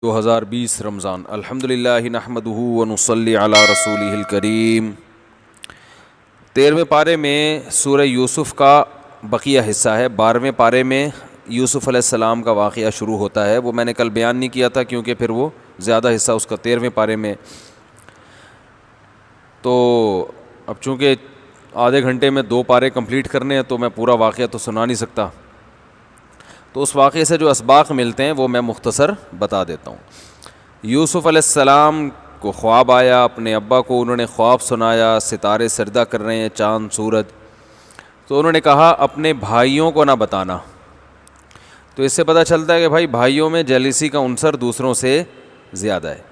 2020 رمضان الحمدللہ نحمدہ ونصلی علی رسولہ الکریم۔ 13ویں پارے میں سورہ یوسف کا بقیہ حصہ ہے۔ 12ویں پارے میں یوسف علیہ السلام کا واقعہ شروع ہوتا ہے۔ وہ میں نے کل بیان نہیں کیا تھا کیونکہ پھر وہ زیادہ حصہ اس کا 13ویں پارے میں، تو اب چونکہ آدھے گھنٹے میں 2 پارے کمپلیٹ کرنے ہیں تو میں پورا واقعہ تو سنا نہیں سکتا، تو اس واقعے سے جو اسباق ملتے ہیں وہ میں مختصر بتا دیتا ہوں۔ یوسف علیہ السلام کو خواب آیا، اپنے ابا کو انہوں نے خواب سنایا، ستارے سجدہ کر رہے ہیں، چاند سورج، تو انہوں نے کہا اپنے بھائیوں کو نہ بتانا۔ تو اس سے پتہ چلتا ہے کہ بھائی بھائیوں میں جیلسی کا عنصر دوسروں سے زیادہ ہے۔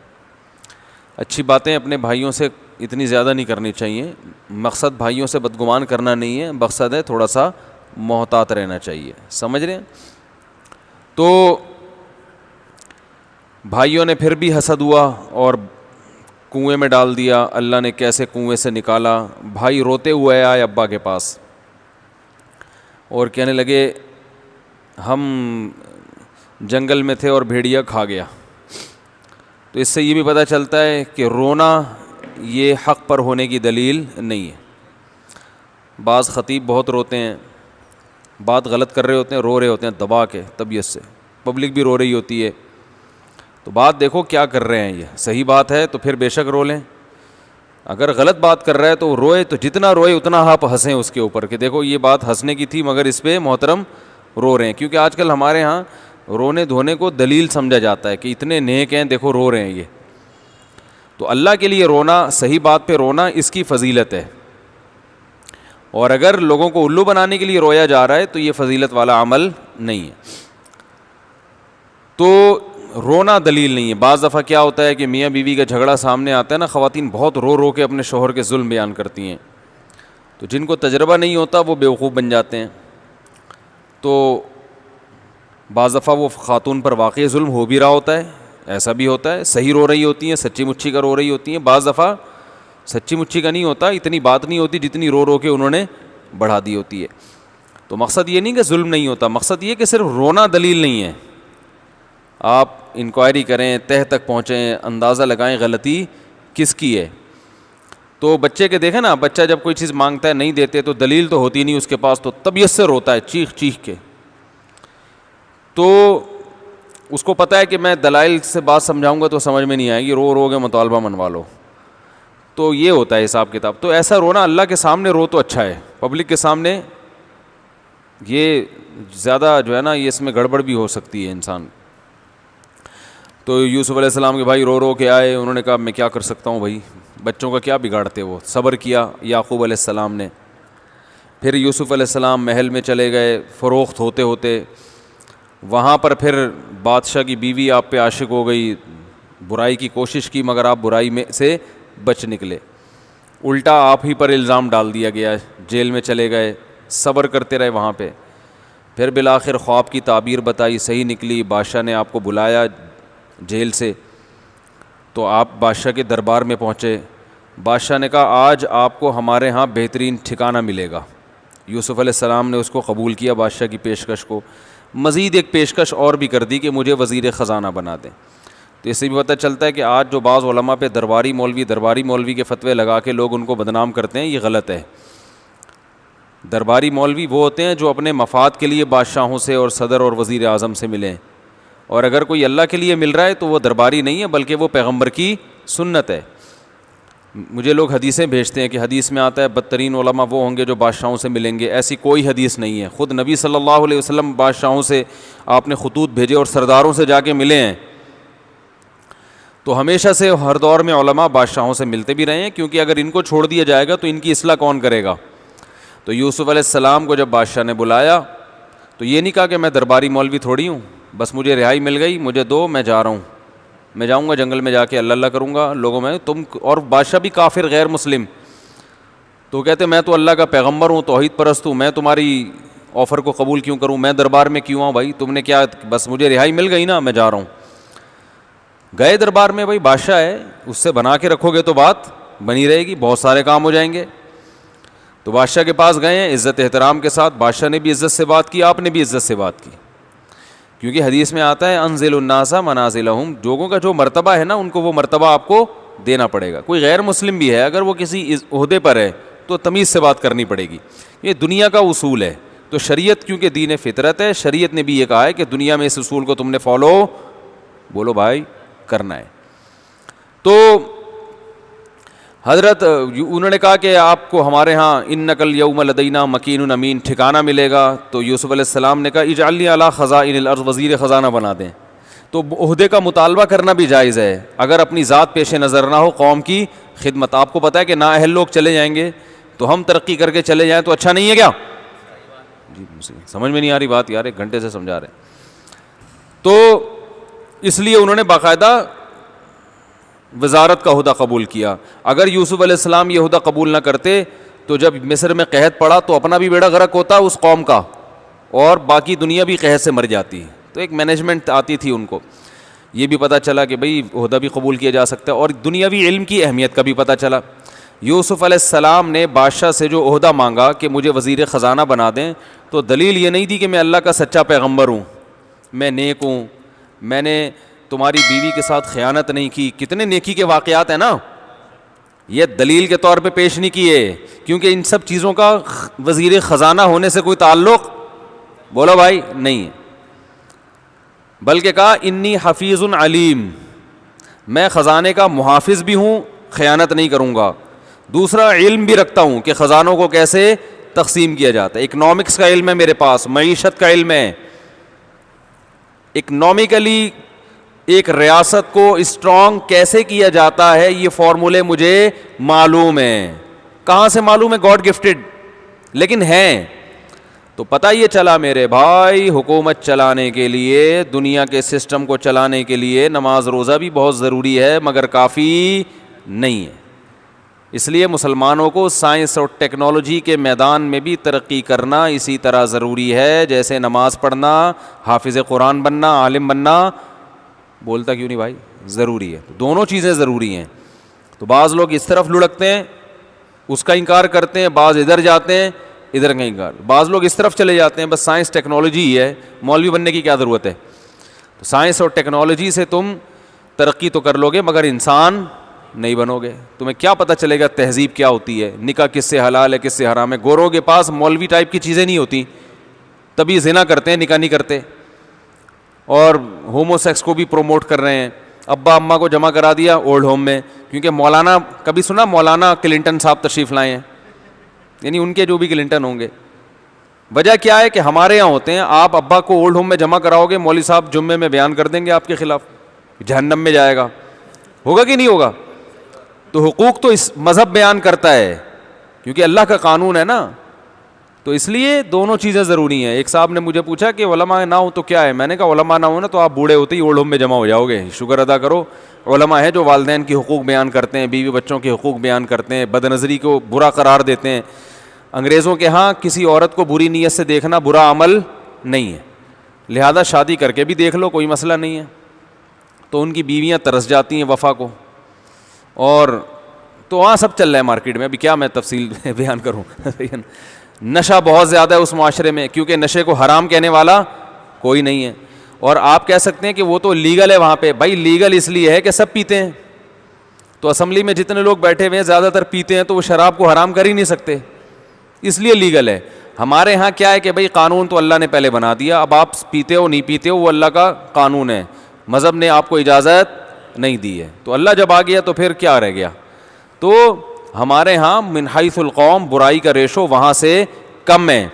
اچھی باتیں اپنے بھائیوں سے اتنی زیادہ نہیں کرنی چاہیے، مقصد بھائیوں سے بدگمان کرنا نہیں ہے، مقصد ہے تھوڑا سا محتاط رہنا چاہیے، سمجھ رہے ہیں؟ تو بھائیوں نے پھر بھی حسد ہوا اور کنویں میں ڈال دیا۔ اللہ نے کیسے کنویں سے نکالا؟ بھائی روتے ہوئے آئے ابا کے پاس اور کہنے لگے ہم جنگل میں تھے اور بھیڑیا کھا گیا۔ تو اس سے یہ بھی پتہ چلتا ہے کہ رونا یہ حق پر ہونے کی دلیل نہیں ہے۔ بعض خطیب بہت روتے ہیں، بات غلط کر رہے ہوتے ہیں، رو رہے ہوتے ہیں دبا کے طبیعت سے، پبلک بھی رو رہی ہوتی ہے، تو بات دیکھو کیا کر رہے ہیں، یہ صحیح بات ہے تو پھر بے شک رو لیں، اگر غلط بات کر رہا ہے تو روئے، تو جتنا روئے اتنا آپ ہنسیں اس کے اوپر کہ دیکھو یہ بات ہنسنے کی تھی مگر اس پہ محترم رو رہے ہیں، کیونکہ آج کل ہمارے ہاں رونے دھونے کو دلیل سمجھا جاتا ہے کہ اتنے نیک ہیں دیکھو رو رہے ہیں یہ، تو اللہ کے لیے رونا، صحیح بات پہ رونا اس کی فضیلت ہے، اور اگر لوگوں کو الو بنانے کے لیے رویا جا رہا ہے تو یہ فضیلت والا عمل نہیں ہے، تو رونا دلیل نہیں ہے۔ بعض دفعہ کیا ہوتا ہے کہ میاں بیوی کا جھگڑا سامنے آتا ہے نا، خواتین بہت رو رو کے اپنے شوہر کے ظلم بیان کرتی ہیں، تو جن کو تجربہ نہیں ہوتا وہ بیوقوف بن جاتے ہیں، تو بعض دفعہ وہ خاتون پر واقعی ظلم ہو بھی رہا ہوتا ہے، ایسا بھی ہوتا ہے، صحیح رو رہی ہوتی ہیں، سچی مچھی کا رو رہی ہوتی ہیں، بعض دفعہ سچی مچھی کا نہیں ہوتا، اتنی بات نہیں ہوتی جتنی رو رو کے انہوں نے بڑھا دی ہوتی ہے۔ تو مقصد یہ نہیں کہ ظلم نہیں ہوتا، مقصد یہ کہ صرف رونا دلیل نہیں ہے۔ آپ انکوائری کریں، تہہ تک پہنچیں، اندازہ لگائیں غلطی کس کی ہے۔ تو بچے کے دیکھیں نا، بچہ جب کوئی چیز مانگتا ہے نہیں دیتے تو دلیل تو ہوتی نہیں اس کے پاس، تو طبیعت سے روتا ہے چیخ چیخ کے، تو اس کو پتہ ہے کہ میں دلائل سے بات سمجھاؤں گا تو سمجھ میں نہیں آئے گی، رو رو کے مطالبہ منوا لو، تو یہ ہوتا ہے حساب کتاب۔ تو ایسا رونا اللہ کے سامنے رو تو اچھا ہے، پبلک کے سامنے یہ زیادہ جو ہے نا، یہ اس میں گڑبڑ بھی ہو سکتی ہے انسان۔ تو یوسف علیہ السلام کے بھائی رو رو کے آئے، انہوں نے کہا میں کیا کر سکتا ہوں بھائی، بچوں کا کیا بگاڑتے، وہ صبر کیا یعقوب علیہ السلام نے۔ پھر یوسف علیہ السلام محل میں چلے گئے، فروخت ہوتے ہوتے وہاں پر پھر بادشاہ کی بیوی آپ پہ عاشق ہو گئی، برائی کی کوشش کی مگر آپ برائی میں سے بچ نکلے، الٹا آپ ہی پر الزام ڈال دیا گیا، جیل میں چلے گئے، صبر کرتے رہے وہاں پہ، پھر بالآخر خواب کی تعبیر بتائی، صحیح نکلی، بادشاہ نے آپ کو بلایا جیل سے، تو آپ بادشاہ کے دربار میں پہنچے، بادشاہ نے کہا آج آپ کو ہمارے ہاں بہترین ٹھکانہ ملے گا۔ یوسف علیہ السلام نے اس کو قبول کیا، بادشاہ کی پیشکش کو، مزید ایک پیشکش اور بھی کر دی کہ مجھے وزیر خزانہ بنا دیں۔ تو اس سے بھی پتہ چلتا ہے کہ آج جو بعض علماء پہ درباری مولوی کے فتوے لگا کے لوگ ان کو بدنام کرتے ہیں، یہ غلط ہے۔ درباری مولوی وہ ہوتے ہیں جو اپنے مفاد کے لیے بادشاہوں سے اور صدر اور وزیر اعظم سے ملیں، اور اگر کوئی اللہ کے لیے مل رہا ہے تو وہ درباری نہیں ہے بلکہ وہ پیغمبر کی سنت ہے۔ مجھے لوگ حدیثیں بھیجتے ہیں کہ حدیث میں آتا ہے بدترین علماء وہ ہوں گے جو بادشاہوں سے ملیں گے، ایسی کوئی حدیث نہیں ہے، خود نبی صلی اللہ علیہ وسلم بادشاہوں سے آپ نے خطوط بھیجے اور سرداروں سے جا کے ملے ہیں، تو ہمیشہ سے ہر دور میں علماء بادشاہوں سے ملتے بھی رہے ہیں، کیونکہ اگر ان کو چھوڑ دیا جائے گا تو ان کی اصلاح کون کرے گا۔ تو یوسف علیہ السلام کو جب بادشاہ نے بلایا تو یہ نہیں کہا کہ میں درباری مولوی تھوڑی ہوں، بس مجھے رہائی مل گئی، مجھے دو، میں جا رہا ہوں، میں جاؤں گا جنگل میں جا کے اللہ کروں گا لوگوں میں، تم اور بادشاہ بھی کافر غیر مسلم، تو کہتے میں تو اللہ کا پیغمبر ہوں، توحید پرست ہوں، میں تمہاری آفر کو قبول کیوں کروں، میں دربار میں کیوں آؤں بھائی، تم نے کیا، بس مجھے رہائی مل گئی نا، میں جا رہا ہوں۔ گئے دربار میں، بھائی بادشاہ ہے، اس سے بنا کے رکھو گے تو بات بنی رہے گی، بہت سارے کام ہو جائیں گے۔ تو بادشاہ کے پاس گئے ہیں عزت احترام کے ساتھ، بادشاہ نے بھی عزت سے بات کی، آپ نے بھی عزت سے بات کی، کیونکہ حدیث میں آتا ہے انزل الناس منازلہم، لوگوں کا جو مرتبہ ہے نا ان کو وہ مرتبہ آپ کو دینا پڑے گا. کوئی غیر مسلم بھی ہے اگر وہ کسی عہدے پر ہے تو تمیز سے بات کرنی پڑے گی. یہ دنیا کا اصول ہے. تو شریعت کیونکہ دین فطرت ہے، شریعت نے بھی یہ کہا ہے کہ دنیا میں اس اصول کو تم نے فالو بولو بھائی کرنا ہے. تو حضرت انہوں نے کہا کہ آپ کو ہمارے ہاں انک الیوم لدینا مکین امین ٹھکانہ ملے گا. تو یوسف علیہ السلام نے کہا اجعلنی علی خزائن الارض، وزیر خزانہ بنا دیں. تو عہدے کا مطالبہ کرنا بھی جائز ہے اگر اپنی ذات پیش نظر نہ ہو، قوم کی خدمت. آپ کو پتہ ہے کہ نااہل لوگ چلے جائیں گے تو ہم ترقی کر کے چلے جائیں تو اچھا نہیں ہے کیا؟ جی سمجھ میں نہیں آ رہی بات یار، 1 گھنٹے سے سمجھا رہے ہیں. تو اس لیے انہوں نے باقاعدہ وزارت کا عہدہ قبول کیا. اگر یوسف علیہ السلام یہ عہدہ قبول نہ کرتے تو جب مصر میں قحط پڑا تو اپنا بھی بیڑا غرق ہوتا اس قوم کا، اور باقی دنیا بھی قحط سے مر جاتی. تو ایک مینجمنٹ آتی تھی ان کو. یہ بھی پتہ چلا کہ بھئی عہدہ بھی قبول کیا جا سکتا ہے، اور دنیاوی علم کی اہمیت کا بھی پتہ چلا. یوسف علیہ السلام نے بادشاہ سے جو عہدہ مانگا کہ مجھے وزیر خزانہ بنا دیں، تو دلیل یہ نہیں تھی کہ میں اللہ کا سچا پیغمبر ہوں، میں نیک ہوں، میں نے تمہاری بیوی کے ساتھ خیانت نہیں کی. کتنے نیکی کے واقعات ہیں نا، یہ دلیل کے طور پہ پیش نہیں کیے، کیونکہ ان سب چیزوں کا وزیر خزانہ ہونے سے کوئی تعلق بولو بھائی نہیں ہے. بلکہ کہا انی حفیظ علیم، میں خزانے کا محافظ بھی ہوں، خیانت نہیں کروں گا. دوسرا علم بھی رکھتا ہوں کہ خزانوں کو کیسے تقسیم کیا جاتا ہے. اکنامکس کا علم ہے میرے پاس، معیشت کا علم ہے. اکنامکلی ایک ریاست کو اسٹرانگ کیسے کیا جاتا ہے یہ فارمولے مجھے معلوم ہیں. کہاں سے معلوم ہے؟ گاڈ گفٹڈ، لیکن ہیں. تو پتہ یہ چلا میرے بھائی، حکومت چلانے کے لیے، دنیا کے سسٹم کو چلانے کے لیے نماز روزہ بھی بہت ضروری ہے، مگر کافی نہیں ہے. اس لیے مسلمانوں کو سائنس اور ٹیکنالوجی کے میدان میں بھی ترقی کرنا اسی طرح ضروری ہے جیسے نماز پڑھنا، حافظ قرآن بننا، عالم بننا. بولتا کیوں نہیں بھائی؟ ضروری ہے. دونوں چیزیں ضروری ہیں. تو بعض لوگ اس طرف لڑکتے ہیں، اس کا انکار کرتے ہیں، بعض ادھر جاتے ہیں، ادھر کا انکار. بعض لوگ اس طرف چلے جاتے ہیں بس سائنس ٹیکنالوجی ہی ہے، مولوی بننے کی کیا ضرورت ہے. تو سائنس اور ٹیکنالوجی سے تم ترقی تو کر لو گے مگر انسان نہیں بنو گے. تمہیں کیا پتہ چلے گا تہذیب کیا ہوتی ہے، نکاح کس سے حلال ہے کس سے حرام ہے. گوروں کے پاس مولوی ٹائپ کی چیزیں نہیں ہوتی، تبھی زنا کرتے ہیں، نکاح نہیں کرتے، اور ہومو سیکس کو بھی پروموٹ کر رہے ہیں. ابا اماں کو جمع کرا دیا اولڈ ہوم میں، کیونکہ مولانا، کبھی سنا مولانا کلنٹن صاحب تشریف لائے ہیں، یعنی ان کے جو بھی کلنٹن ہوں گے. وجہ کیا ہے کہ ہمارے یہاں ہوتے ہیں. آپ ابا کو اولڈ ہوم میں جمع کراؤ گے، مولوی صاحب جمعے میں بیان کر دیں گے آپ کے خلاف، جہنم میں جائے گا. ہوگا کہ نہیں ہوگا؟ تو حقوق تو اس مذہب بیان کرتا ہے کیونکہ اللہ کا قانون ہے نا. تو اس لیے دونوں چیزیں ضروری ہیں. ایک صاحب نے مجھے پوچھا کہ علماء نہ ہو تو کیا ہے؟ میں نے کہا علماء نہ ہو نا تو آپ بوڑھے ہوتے ہی اولڈ ہوم میں جمع ہو جاؤ گے. شکر ادا کرو علماء ہے جو والدین کی حقوق بیان کرتے ہیں، بیوی بچوں کے حقوق بیان کرتے ہیں، بد نظری کو برا قرار دیتے ہیں. انگریزوں کے ہاں کسی عورت کو بری نیت سے دیکھنا برا عمل نہیں ہے، لہذا شادی کر کے بھی دیکھ لو، کوئی مسئلہ نہیں ہے. تو ان کی بیویاں ترس جاتی ہیں وفا کو. اور تو وہاں سب چل رہا ہے مارکیٹ میں، ابھی کیا میں تفصیل بیان کروں. نشہ بہت زیادہ ہے اس معاشرے میں، کیونکہ نشے کو حرام کہنے والا کوئی نہیں ہے. اور آپ کہہ سکتے ہیں کہ وہ تو لیگل ہے وہاں پہ. بھائی لیگل اس لیے ہے کہ سب پیتے ہیں. تو اسمبلی میں جتنے لوگ بیٹھے ہوئے ہیں زیادہ تر پیتے ہیں، تو وہ شراب کو حرام کر ہی نہیں سکتے، اس لیے لیگل ہے. ہمارے ہاں کیا ہے کہ بھائی قانون تو اللہ نے پہلے بنا دیا، اب آپ پیتے ہو نہیں پیتے ہو وہ اللہ کا قانون ہے، مذہب نے آپ کو اجازت نہیں دی ہے. تو اللہ جب آ گیا تو پھر کیا رہ گیا. تو ہمارے ہاں من حیث القوم برائی کا ریشو وہاں سے کم ہے.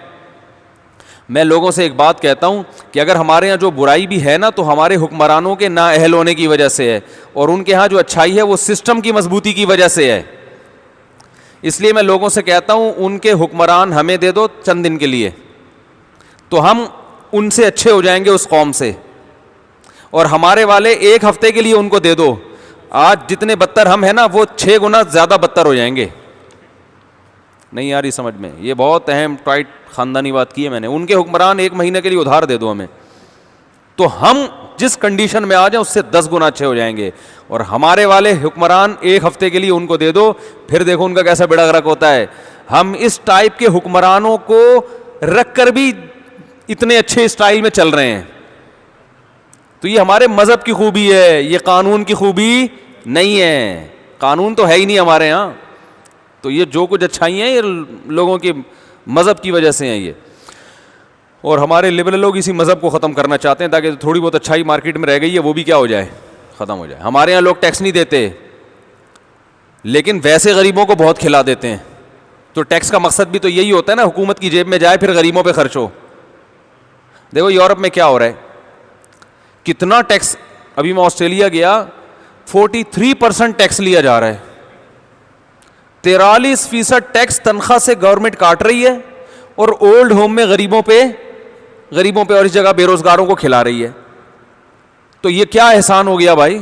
میں لوگوں سے ایک بات کہتا ہوں کہ اگر ہمارے ہاں جو برائی بھی ہے نا تو ہمارے حکمرانوں کے نااہل ہونے کی وجہ سے ہے، اور ان کے ہاں جو اچھائی ہے وہ سسٹم کی مضبوطی کی وجہ سے ہے. اس لیے میں لوگوں سے کہتا ہوں ان کے حکمران ہمیں دے دو چند دن کے لیے، تو ہم ان سے اچھے ہو جائیں گے اس قوم سے، اور ہمارے والے 1 ہفتے کے لیے ان کو دے دو. آج جتنے بدتر ہم ہیں نا وہ 6 گنا زیادہ بدتر ہو جائیں گے. نہیں آ رہی سمجھ میں؟ یہ بہت اہم ٹائٹ خاندانی بات کی ہے میں نے. ان کے حکمران 1 مہینے کے لیے ادھار دے دو ہمیں، تو ہم جس کنڈیشن میں آ جائیں اس سے 10 گنا اچھے ہو جائیں گے. اور ہمارے والے حکمران 1 ہفتے کے لیے ان کو دے دو، پھر دیکھو ان کا کیسا بیڑا غرق ہوتا ہے. ہم اس ٹائپ کے حکمرانوں کو رکھ کر بھی اتنے اچھے اسٹائل میں چل رہے ہیں. تو یہ ہمارے مذہب کی خوبی ہے, یہ قانون کی خوبی نہیں ہے. قانون تو ہے ہی نہیں ہمارے ہاں, تو یہ جو کچھ اچھائی ہیں یہ لوگوں کے مذہب کی وجہ سے ہیں یہ. اور ہمارے لبرل لوگ اسی مذہب کو ختم کرنا چاہتے ہیں تاکہ تھوڑی بہت اچھائی مارکیٹ میں رہ گئی ہے وہ بھی کیا ہو جائے, ختم ہو جائے. ہمارے یہاں لوگ ٹیکس نہیں دیتے لیکن ویسے غریبوں کو بہت کھلا دیتے ہیں. تو ٹیکس کا مقصد بھی تو یہی ہوتا ہے نا, حکومت کی جیب میں جائے پھر غریبوں پہ خرچ ہو. دیکھو یورپ میں کیا ہو رہا ہے, کتنا ٹیکس. ابھی میں آسٹریلیا گیا, 43% ٹیکس لیا جا رہا ہے. 43% ٹیکس تنخواہ سے گورنمنٹ کاٹ رہی ہے اور اولڈ ہوم میں غریبوں پہ اور اس جگہ بے روزگاروں کو کھلا رہی ہے. تو یہ کیا احسان ہو گیا بھائی,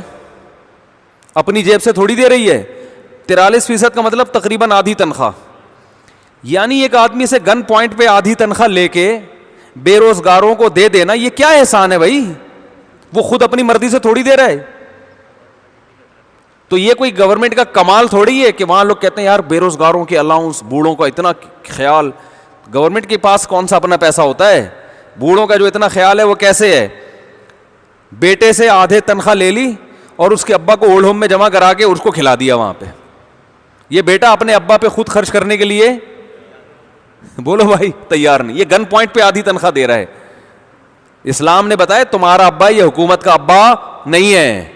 اپنی جیب سے تھوڑی دے رہی ہے. 43% کا مطلب تقریباً آدھی تنخواہ. یعنی ایک آدمی سے گن پوائنٹ پہ آدھی تنخواہ لے کے بے روزگاروں کو دے دینا, یہ کیا احسان ہے بھائی, وہ خود اپنی مرضی سے تھوڑی دے رہا ہے. تو یہ کوئی گورنمنٹ کا کمال تھوڑی ہے کہ وہاں لوگ کہتے ہیں یار بے روزگاروں کے الاؤنس, بوڑھوں کا اتنا خیال. گورنمنٹ کے پاس کون سا اپنا پیسہ ہوتا ہے, بوڑھوں کا جو اتنا خیال ہے وہ کیسے ہے. بیٹے سے آدھے تنخواہ لے لی اور اس کے ابا کو اولڈ ہوم میں جمع کرا کے اس کو کھلا دیا وہاں پہ. یہ بیٹا اپنے ابا پہ خود خرچ کرنے کے لیے بولو بھائی تیار نہیں. یہ گن پوائنٹ پہ آدھی تنخواہ دے رہا ہے. اسلام نے بتایا تمہارا ابا یہ حکومت کا ابا نہیں ہے,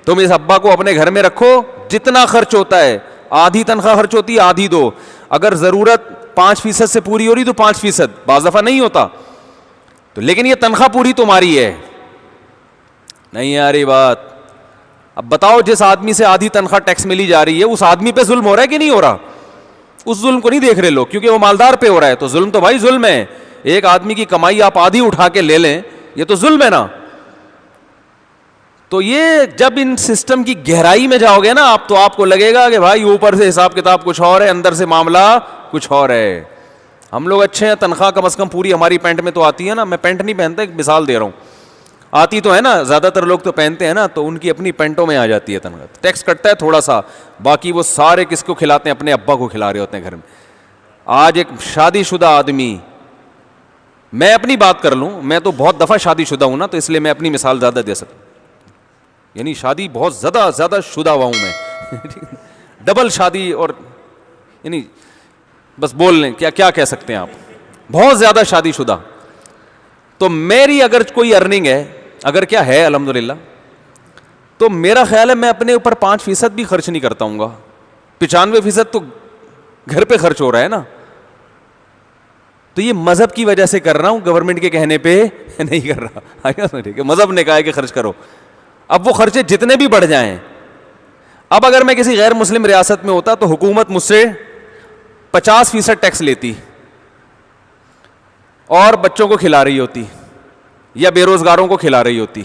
تم اس ابا کو اپنے گھر میں رکھو, جتنا خرچ ہوتا ہے آدھی تنخواہ خرچ ہوتی ہے آدھی دو. اگر ضرورت 5% سے پوری ہو رہی تو 5%, بعض دفعہ نہیں ہوتا تو, لیکن یہ تنخواہ پوری تمہاری ہے. نہیں آ رہی بات. اب بتاؤ جس آدمی سے آدھی تنخواہ ٹیکس ملی جا رہی ہے اس آدمی پہ ظلم ہو رہا ہے کہ نہیں ہو رہا. اس ظلم کو نہیں دیکھ رہے لوگ کیونکہ وہ مالدار پہ ہو رہا ہے. تو ظلم تو بھائی ظلم ہے. ایک آدمی کی کمائی آپ آدھی اٹھا کے لے لیں, یہ تو ظلم ہے نا. تو یہ جب ان سسٹم کی گہرائی میں جاؤ گے نا آپ, تو آپ کو لگے گا کہ بھائی اوپر سے حساب کتاب کچھ اور ہے, اندر سے معاملہ کچھ اور ہے. ہم لوگ اچھے ہیں, تنخواہ کم از کم پوری ہماری پینٹ میں تو آتی ہے نا. میں پینٹ نہیں پہنتا, ایک مثال دے رہا ہوں, آتی تو ہے نا, زیادہ تر لوگ تو پہنتے ہیں نا, تو ان کی اپنی پینٹوں میں آ جاتی ہے تنخواہ. ٹیکس کٹتا ہے تھوڑا سا, باقی وہ سارے کس کو کھلاتے ہیں, اپنے ابا کو کھلا رہے ہوتے ہیں گھر میں. آج ایک شادی شدہ آدمی, میں اپنی بات کر لوں, میں تو بہت دفعہ شادی شدہ ہوں نا, تو اس لیے میں اپنی مثال زیادہ دے سکتا ہوں. یعنی شادی بہت زیادہ شدہ ہوا ہوں میں, ڈبل شادی, اور یعنی بس بول لیں کیا کہہ سکتے ہیں آپ, بہت زیادہ شادی شدہ. تو میری اگر کوئی ارننگ ہے, اگر کیا ہے الحمدللہ, تو میرا خیال ہے میں اپنے اوپر 5% بھی خرچ نہیں کرتا ہوں گا. 95% تو گھر پہ خرچ ہو رہا ہے نا. تو یہ مذہب کی وجہ سے کر رہا ہوں, گورنمنٹ کے کہنے پہ نہیں کر رہا. مذہب نے کہا ہے کہ خرچ کرو. اب وہ خرچے جتنے بھی بڑھ جائیں, اب اگر میں کسی غیر مسلم ریاست میں ہوتا تو حکومت مجھ سے 50% ٹیکس لیتی اور بچوں کو کھلا رہی ہوتی یا بے روزگاروں کو کھلا رہی ہوتی.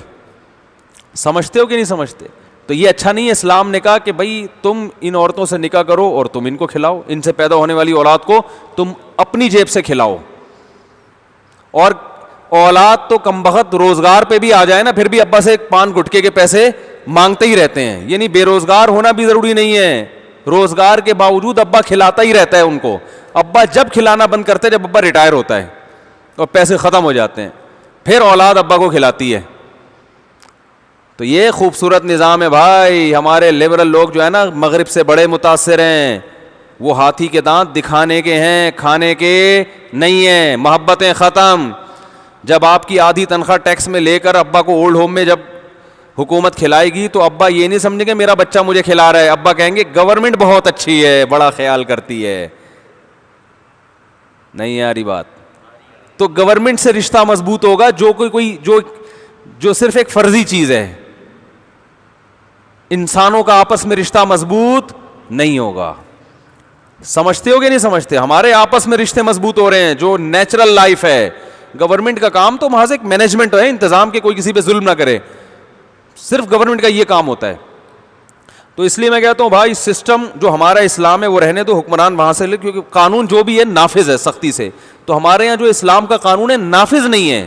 سمجھتے ہو کہ نہیں سمجھتے؟ تو یہ اچھا نہیں ہے. اسلام نے کہا کہ بھائی تم ان عورتوں سے نکاح کرو اور تم ان کو کھلاؤ, ان سے پیدا ہونے والی اولاد کو تم اپنی جیب سے کھلاؤ. اور اولاد تو کمبخت روزگار پہ بھی آ جائے نا, پھر بھی ابا سے پان گٹکے کے پیسے مانگتے ہی رہتے ہیں. یعنی بے روزگار ہونا بھی ضروری نہیں ہے, روزگار کے باوجود ابا کھلاتا ہی رہتا ہے ان کو. ابا جب کھلانا بند کرتے جب ابا ریٹائر ہوتا ہے اور پیسے ختم ہو جاتے ہیں, پھر اولاد ابا کو کھلاتی ہے. تو یہ خوبصورت نظام ہے بھائی. ہمارے لبرل لوگ جو ہے نا مغرب سے بڑے متاثر ہیں. وہ ہاتھی کے دانت دکھانے کے ہیں, کھانے کے نہیں ہیں. محبتیں ختم. جب آپ کی آدھی تنخواہ ٹیکس میں لے کر ابا کو اولڈ ہوم میں جب حکومت کھلائے گی تو ابا یہ نہیں سمجھیں گے میرا بچہ مجھے کھلا رہا ہے, ابا کہیں گے گورنمنٹ بہت اچھی ہے, بڑا خیال کرتی ہے. نہیں آ رہی بات؟ تو گورنمنٹ سے رشتہ مضبوط ہوگا جو صرف ایک فرضی چیز ہے. انسانوں کا آپس میں رشتہ مضبوط نہیں ہوگا. سمجھتے ہو کہ نہیں سمجھتے؟ ہمارے آپس میں رشتے مضبوط ہو رہے ہیں جو نیچرل لائف ہے. گورنمنٹ کا کام تو محض ایک مینجمنٹ ہے, انتظام کے, کوئی کسی پہ ظلم نہ کرے, صرف گورنمنٹ کا یہ کام ہوتا ہے. تو اس لیے میں کہتا ہوں بھائی سسٹم جو ہمارا اسلام ہے وہ رہنے دو, حکمران وہاں سے لے, کیونکہ قانون جو بھی ہے نافذ ہے سختی سے. تو ہمارے یہاں جو اسلام کا قانون ہے نافذ نہیں ہے.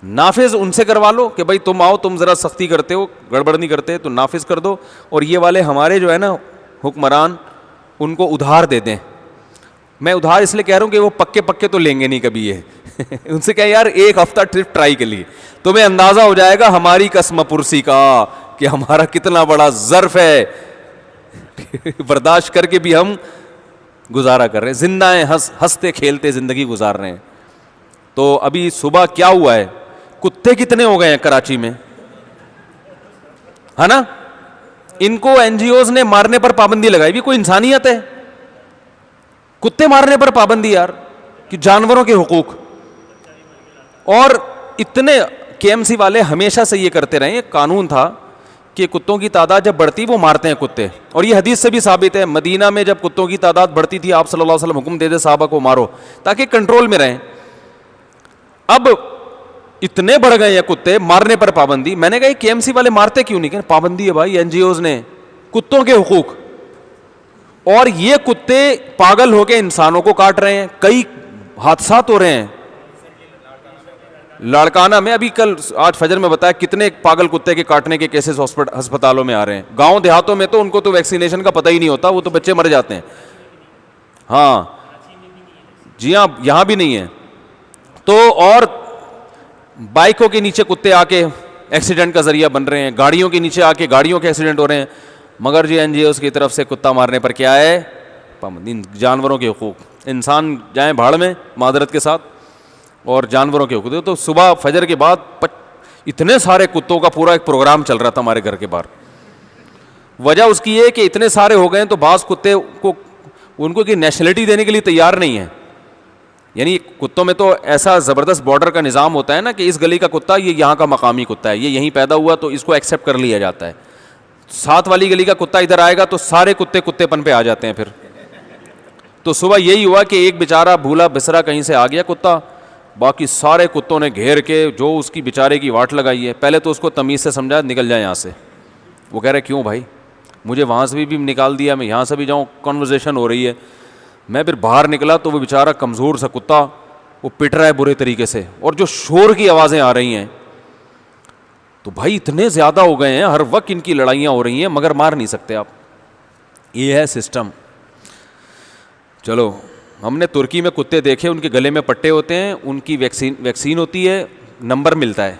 نافذ ان سے کروا لو کہ بھائی تم آؤ, تم ذرا سختی کرتے ہو, گڑبڑ نہیں کرتے تو نافذ کر دو. اور یہ والے ہمارے جو ہے نا حکمران, ان کو ادھار دے دیں. میں ادھار اس لیے کہہ رہا ہوں کہ وہ پکے تو لیں گے نہیں کبھی یہ ان سے کہا یار ایک ہفتہ ٹرپ ٹرائی کے لیے, تمہیں اندازہ ہو جائے گا ہماری قسم پرسی کا کہ ہمارا کتنا بڑا ظرف ہے, برداشت کر کے بھی ہم گزارا کر رہے ہیں, زندہ ہیں, ہنستے کھیلتے زندگی گزار رہے ہیں. تو ابھی صبح کیا ہوا ہے, کتے کتنے ہو گئے ہیں کراچی میں, ہے نا. ان کو این جی اوز نے مارنے پر پابندی لگائی, بھی کوئی انسانیت ہے؟ کتے مارنے پر پابندی یار, کہ جانوروں کے حقوق. اور اتنے کے ایم سی والے ہمیشہ سے یہ کرتے رہے, قانون تھا کہ کتوں کی تعداد جب بڑھتی وہ مارتے ہیں کتے, اور یہ حدیث سے بھی ثابت ہے. مدینہ میں جب کتوں کی تعداد بڑھتی تھی آپ صلی اللہ علیہ وسلم حکم دے دے صحابہ کو مارو تاکہ کنٹرول میں رہیں. اب اتنے بڑھ گئے ہیں کتے, مارنے پر پابندی. میں نے کہا کے ایم سی والے مارتے کیوں نہیں, کہ پابندی ہے بھائی این جی اوز نے, کتوں کے حقوق. اور یہ کتے پاگل ہو کے انسانوں کو کاٹ رہے ہیں, کئی حادثات ہو رہے ہیں. لاڑکانہ میں ابھی کل آج فجر میں بتایا کتنے پاگل کتے کے کاٹنے کے کیسز ہسپتالوں میں آ رہے ہیں. گاؤں دیہاتوں میں تو ان کو تو ویکسینیشن کا پتہ ہی نہیں ہوتا, وہ تو بچے مر جاتے ہیں. ہاں جی ہاں, یہاں بھی نہیں ہے. تو اور بائکوں کے نیچے کتے آ کے ایکسیڈنٹ کا ذریعہ بن رہے ہیں, گاڑیوں کے نیچے آ کے گاڑیوں کے ایکسیڈنٹ ہو رہے ہیں. مگر جی این جی اوز کی طرف سے کتا مارنے پر کیا ہے, جانوروں کے حقوق. انسان جائیں بھاڑ میں معذرت کے ساتھ, اور جانوروں کے حقوق. تو صبح فجر کے بعد اتنے سارے کتوں کا پورا ایک پروگرام چل رہا تھا ہمارے گھر کے باہر. وجہ اس کی ہے کہ اتنے سارے ہو گئے ہیں تو بعض کتے کو ان کو نیشنلٹی دینے کے لیے تیار نہیں ہے. یعنی کتوں میں تو ایسا زبردست بارڈر کا نظام ہوتا ہے نا کہ اس گلی کا کتا یہ یہاں کا مقامی کتا ہے, یہ یہیں پیدا ہوا تو اس کو ایکسیپٹ کر لیا جاتا ہے. ساتھ والی گلی کا کتا ادھر آئے گا تو سارے کتے کتے پن پہ آ جاتے ہیں پھر. تو صبح یہی ہوا کہ ایک بیچارہ بھولا بسرا کہیں سے آ گیا کتا, باقی سارے کتوں نے گھیر کے جو اس کی بیچارے کی واٹ لگائی ہے. پہلے تو اس کو تمیز سے سمجھا نکل جائے یہاں سے. وہ کہہ رہے کیوں بھائی, مجھے وہاں سے بھی نکال دیا, میں یہاں سے بھی جاؤں, کنورزیشن ہو رہی ہے. میں پھر باہر نکلا تو وہ بیچارہ کمزور سا کتا وہ پٹ رہا ہے برے طریقے سے, اور جو شور کی آوازیں آ رہی ہیں. تو بھائی اتنے زیادہ ہو گئے ہیں, ہر وقت ان کی لڑائیاں ہو رہی ہیں, مگر مار نہیں سکتے آپ. یہ ہے سسٹم. چلو, ہم نے ترکی میں کتے دیکھے, ان کے گلے میں پٹے ہوتے ہیں, ان کی ویکسین ہوتی ہے, نمبر ملتا ہے,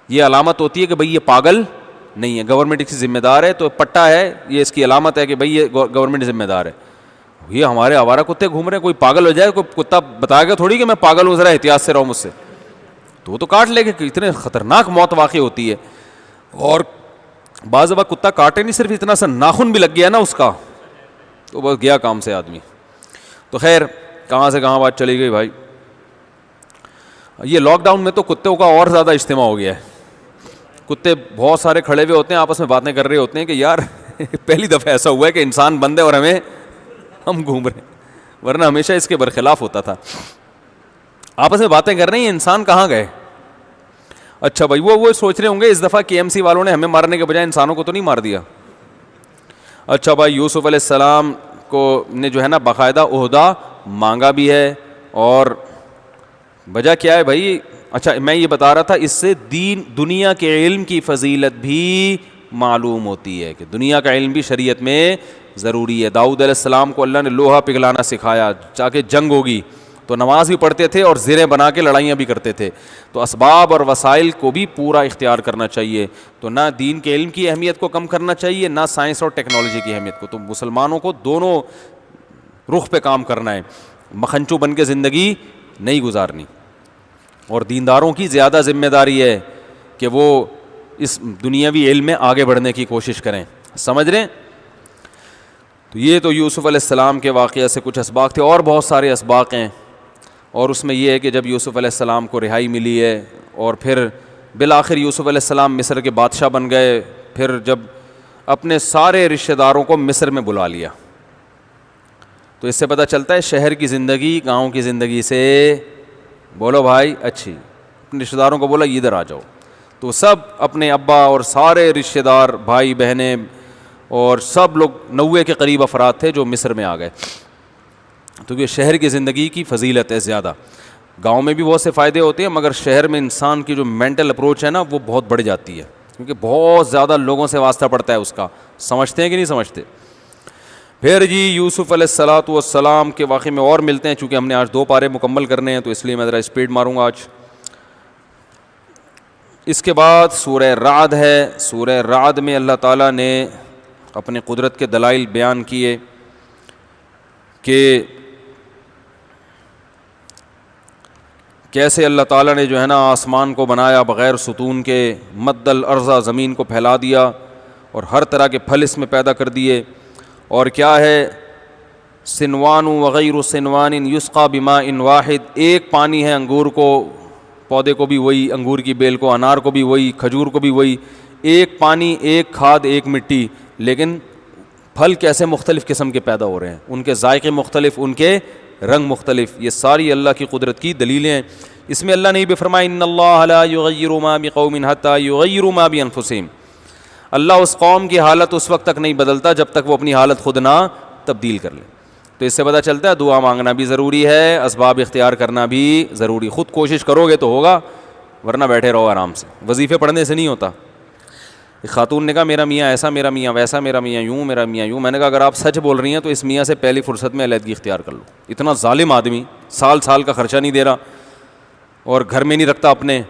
یہ علامت ہوتی ہے کہ بھائی یہ پاگل نہیں ہے, گورنمنٹ اس کی ذمہ دار ہے. تو پٹا ہے, یہ اس کی علامت ہے کہ بھائی یہ گورنمنٹ ذمہ دار ہے. یہ ہمارے آوارہ کتے گھوم رہے ہیں, کوئی پاگل ہو جائے, کوئی کتا بتائے گا تھوڑی کہ میں پاگل ہوں, ذرا احتیاط سے رہو مجھ سے, تو وہ تو کاٹ لے گا. اتنے خطرناک موت واقع ہوتی ہے. اور بعض دفعہ کتا کاٹے نہیں, صرف اتنا سا ناخن بھی لگ گیا نا اس کا, تو بس گیا کام سے آدمی. تو خیر کہاں سے کہاں بات چلی گئی بھائی. یہ لاک ڈاؤن میں تو کتوں کا اور زیادہ اجتماع ہو گیا ہے. کتے بہت سارے کھڑے ہوئے ہوتے ہیں, آپس میں باتیں کر رہے ہوتے ہیں کہ یار پہلی دفعہ ایسا ہوا ہے کہ انسان بند ہے اور ہم گھوم رہے ہیں, ورنہ ہمیشہ اس کے برخلاف ہوتا تھا. آپس میں باتیں کر رہے ہیں, انسان کہاں گئے. اچھا بھائی, وہ سوچ رہے ہوں گے اس دفعہ کے ایم سی والوں نے ہمیں مارنے کے بجائے انسانوں کو تو نہیں مار دیا. اچھا بھائی, یوسف علیہ السلام کو نے جو ہے نا باقاعدہ عہدہ مانگا بھی ہے, اور وجہ کیا ہے بھائی. اچھا میں یہ بتا رہا تھا, اس سے دنیا کے علم کی فضیلت بھی معلوم ہوتی ہے کہ دنیا کا علم بھی شریعت میں ضروری ہے. داؤد علیہ السلام کو اللہ نے لوہا پگھلانا سکھایا, تاکہ جنگ ہوگی تو نماز بھی پڑھتے تھے اور زریں بنا کے لڑائیاں بھی کرتے تھے. تو اسباب اور وسائل کو بھی پورا اختیار کرنا چاہیے. تو نہ دین کے علم کی اہمیت کو کم کرنا چاہیے, نہ سائنس اور ٹیکنالوجی کی اہمیت کو. تو مسلمانوں کو دونوں رخ پہ کام کرنا ہے, مکھنچو بن کے زندگی نہیں گزارنی. اور دینداروں کی زیادہ ذمہ داری ہے کہ وہ اس دنیاوی علم میں آگے بڑھنے کی کوشش کریں. سمجھ رہے ہیں. تو یہ تو یوسف علیہ السلام کے واقعہ سے کچھ اسباق تھے, اور بہت سارے اسباق ہیں. اور اس میں یہ ہے کہ جب یوسف علیہ السلام کو رہائی ملی ہے, اور پھر بالآخر یوسف علیہ السلام مصر کے بادشاہ بن گئے, پھر جب اپنے سارے رشتہ داروں کو مصر میں بلا لیا, تو اس سے پتہ چلتا ہے شہر کی زندگی گاؤں کی زندگی سے, بولو بھائی, اچھی. اپنے رشتہ داروں کو بولا ادھر آ جاؤ, تو سب اپنے ابا اور سارے رشتہ دار بھائی بہنیں اور سب لوگ 90 کے قریب افراد تھے جو مصر میں آ گئے. تو یہ شہر کی زندگی کی فضیلت ہے زیادہ. گاؤں میں بھی بہت سے فائدے ہوتے ہیں, مگر شہر میں انسان کی جو مینٹل اپروچ ہے نا وہ بہت بڑھ جاتی ہے, کیونکہ بہت زیادہ لوگوں سے واسطہ پڑتا ہے اس کا. سمجھتے ہیں کہ نہیں سمجھتے. پھر جی یوسف علیہ الصلاۃ والسلام کے واقعے میں اور ملتے ہیں، چونکہ ہم نے آج 2 پارے مکمل کرنے ہیں تو اس لیے میں ذرا اسپیڈ ماروں گا آج. اس کے بعد سورہ رعد ہے. سورہ رعد میں اللہ تعالیٰ نے اپنے قدرت کے دلائل بیان کیے کہ کیسے اللہ تعالیٰ نے جو ہے نا آسمان کو بنایا بغیر ستون کے، مد الارض زمین کو پھیلا دیا اور ہر طرح کے پھل اس میں پیدا کر دیے. اور کیا ہے سنوان وغیر سنوان یسقا بماء واحد، ایک پانی ہے انگور کو پودے کو بھی وہی، انگور کی بیل کو، انار کو بھی وہی، کھجور کو بھی وہی، ایک پانی، ایک کھاد، ایک مٹی، لیکن پھل کیسے مختلف قسم کے پیدا ہو رہے ہیں، ان کے ذائقے مختلف، ان کے رنگ مختلف. یہ ساری اللہ کی قدرت کی دلیلیں ہیں. اس میں اللہ نے یہ بھی فرمایا ان اللہ لا یغیر ما بقوم حتی یغیروا ما بانفسہم، اللہ اس قوم کی حالت اس وقت تک نہیں بدلتا جب تک وہ اپنی حالت خود نہ تبدیل کر لے. تو اس سے پتہ چلتا ہے دعا مانگنا بھی ضروری ہے، اسباب اختیار کرنا بھی ضروری. خود کوشش کرو گے تو ہوگا، ورنہ بیٹھے رہو آرام سے. وظیفے پڑھنے سے نہیں ہوتا. ایک خاتون نے کہا میرا میاں ایسا، میرا میاں ویسا، میرا میاں یوں، میرا میاں یوں. میں نے کہا اگر آپ سچ بول رہی ہیں تو اس میاں سے پہلی فرصت میں علیحدگی اختیار کر لو. اتنا ظالم آدمی، سال سال کا خرچہ نہیں دے رہا اور گھر میں نہیں رکھتا، اپنے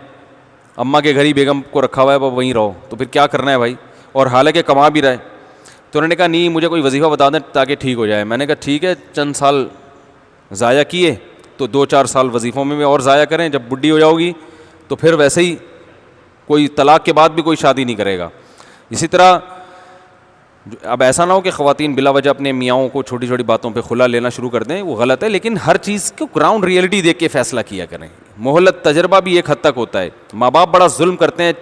اماں کے گھر ہی بیگم کو رکھا ہوا ہے، وہیں رہو. تو پھر کیا کرنا ہے بھائی؟ اور حالانکہ کما بھی رہے. تو انہوں نے کہا نہیں مجھے کوئی وظیفہ بتا دیں تاکہ ٹھیک ہو جائے. میں نے کہا ٹھیک ہے، چند سال ضائع کیے تو 2-4 سال وظیفوں میں اور ضائع کریں. جب بڈھی ہو جاؤ گی تو پھر ویسے ہی کوئی طلاق کے بعد بھی کوئی شادی نہیں کرے گا. اسی طرح اب ایسا نہ ہو کہ خواتین بلا وجہ اپنے میاؤں کو چھوٹی چھوٹی باتوں پہ کھلا لینا شروع کر دیں، وہ غلط ہے. لیکن ہر چیز کو گراؤنڈ ریئلٹی دیکھ کے فیصلہ کیا کریں. مہلت تجربہ بھی ایک حد تک ہوتا ہے. ماں باپ بڑا ظلم کرتے ہیں،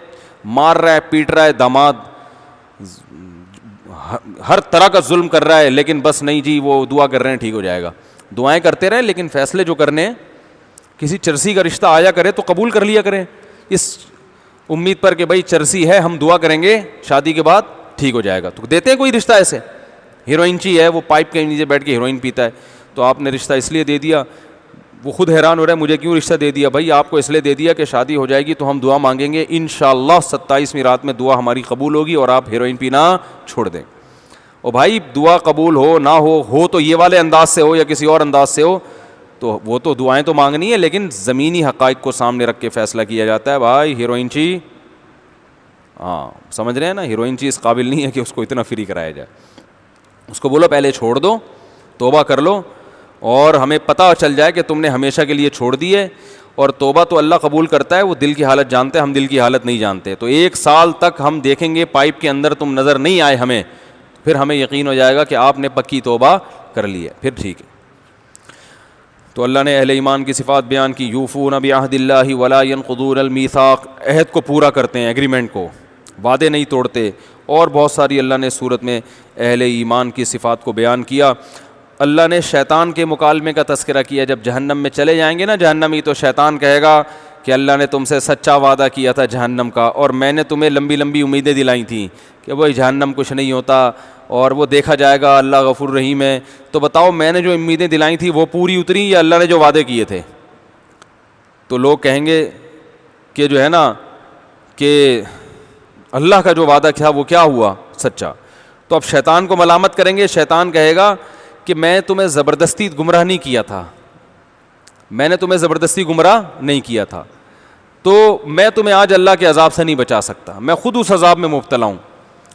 مار رہا ہے، پیٹ رہا ہے، داماد ہر طرح کا ظلم کر رہا ہے، لیکن بس نہیں جی وہ دعا کر رہے ہیں ٹھیک ہو جائے گا. دعائیں کرتے رہیں لیکن فیصلے جو کرنے ہیں، کسی چرسی کا رشتہ آیا کرے تو قبول کر لیا کریں اس امید پر کہ بھائی چرسی ہے، ہم دعا کریں گے شادی کے بعد ٹھیک ہو جائے گا. تو دیتے ہیں کوئی رشتہ ایسے، ہیروئن چی ہے، وہ پائپ کے نیچے بیٹھ کے ہیروئن پیتا ہے، تو آپ نے رشتہ اس لیے دے دیا. وہ خود حیران ہو رہا ہے مجھے کیوں رشتہ دے دیا. بھائی آپ کو اس لیے دے دیا کہ شادی ہو جائے گی تو ہم دعا مانگیں گے، انشاءاللہ 27ویں رات میں دعا ہماری قبول ہوگی اور آپ ہیروئن پینا چھوڑ دیں. اور بھائی دعا قبول ہو نہ ہو تو یہ والے انداز سے ہو یا کسی اور انداز سے ہو، تو وہ تو دعائیں تو مانگنی ہے، لیکن زمینی حقائق کو سامنے رکھ کے فیصلہ کیا جاتا ہے. بھائی ہیروئن چی، ہاں سمجھ رہے ہیں نا، ہیروئن چی اس قابل نہیں ہے کہ اس کو اتنا فری کرایا جائے. اس کو بولو پہلے چھوڑ دو، توبہ کر لو، اور ہمیں پتہ چل جائے کہ تم نے ہمیشہ کے لیے چھوڑ دی ہے. اور توبہ تو اللہ قبول کرتا ہے، وہ دل کی حالت جانتے ہیں، ہم دل کی حالت نہیں جانتے. تو 1 سال تک ہم دیکھیں گے پائپ کے اندر تم نظر نہیں آئے ہمیں، پھر ہمیں یقین ہو جائے گا کہ آپ نے پکی توبہ کر لی ہے، پھر ٹھیک ہے. تو اللہ نے اہل ایمان کی صفات بیان کی. یوفون بعہد اللہ ولا ینقضون المیثاق، عہد کو پورا کرتے ہیں، ایگریمنٹ کو، وعدے نہیں توڑتے. اور بہت ساری اللہ نے صورت میں اہل ایمان کی صفات کو بیان کیا. اللہ نے شیطان کے مکالمے کا تذکرہ کیا. جب جہنم میں چلے جائیں گے نا جہنمی، تو شیطان کہے گا کہ اللہ نے تم سے سچا وعدہ کیا تھا جہنم کا، اور میں نے تمہیں لمبی لمبی امیدیں دلائی تھیں کہ بھائی جہنم کچھ نہیں ہوتا اور وہ دیکھا جائے گا، اللہ غفور رحیم ہے. تو بتاؤ میں نے جو امیدیں دلائی تھیں وہ پوری اتری یا اللہ نے جو وعدے کیے تھے؟ تو لوگ کہیں گے کہ جو ہے نا کہ اللہ کا جو وعدہ تھا وہ کیا ہوا سچا. تو اب شیطان کو ملامت کریں گے. شیطان کہے گا کہ میں تمہیں زبردستی گمراہ نہیں کیا تھا، میں نے تمہیں زبردستی گمراہ نہیں کیا تھا، تو میں تمہیں آج اللہ کے عذاب سے نہیں بچا سکتا، میں خود اس عذاب میں مبتلا ہوں.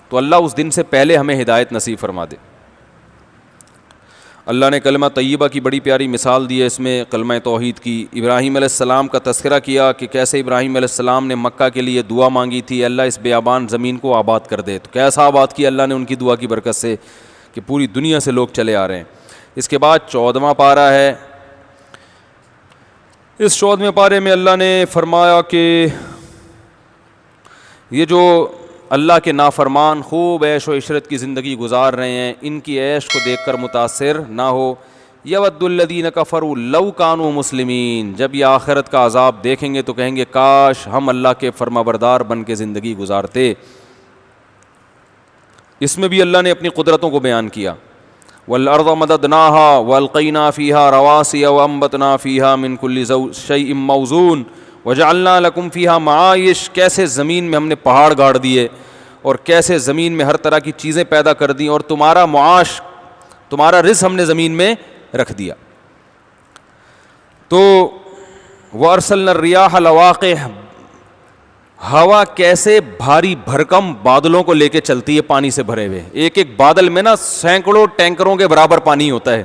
تو اللہ اس دن سے پہلے ہمیں ہدایت نصیب فرما دے. اللہ نے کلمہ طیبہ کی بڑی پیاری مثال دی ہے اس میں، کلمہ توحید کی. ابراہیم علیہ السلام کا تذکرہ کیا کہ کیسے ابراہیم علیہ السلام نے مکہ کے لیے دعا مانگی تھی، اللہ اس بیابان زمین کو آباد کر دے. تو کیسا آباد کیا اللہ نے ان کی دعا کی برکت سے کہ پوری دنیا سے لوگ چلے آ رہے ہیں. اس کے بعد 14واں پارہ ہے. اس 14ویں پارے میں اللہ نے فرمایا کہ یہ جو اللہ کے نافرمان خوب عیش و عشرت کی زندگی گزار رہے ہیں، ان کی عیش کو دیکھ کر متاثر نہ ہو. یود الذین کفروا لو کانوا مسلمین، جب یہ آخرت کا عذاب دیکھیں گے تو کہیں گے کاش ہم اللہ کے فرمانبردار بن کے زندگی گزارتے. اس میں بھی اللہ نے اپنی قدرتوں کو بیان کیا. والارض مددناها والقینا فیہا رواسی وانبتنا فیہا من کل شیء موزون وجعلنا لکم فیہا معایش، کیسے زمین میں ہم نے پہاڑ گاڑ دیے اور کیسے زمین میں ہر طرح کی چیزیں پیدا کر دیں اور تمہارا معاش تمہارا رزق ہم نے زمین میں رکھ دیا. تو وَأَرْسَلْنَا الرِّيَاحَ لَوَاقِحَ, ہوا کیسے بھاری بھرکم بادلوں کو لے کے چلتی ہے پانی سے بھرے ہوئے. ایک ایک بادل میں نا سینکڑوں ٹینکروں کے برابر پانی ہوتا ہے.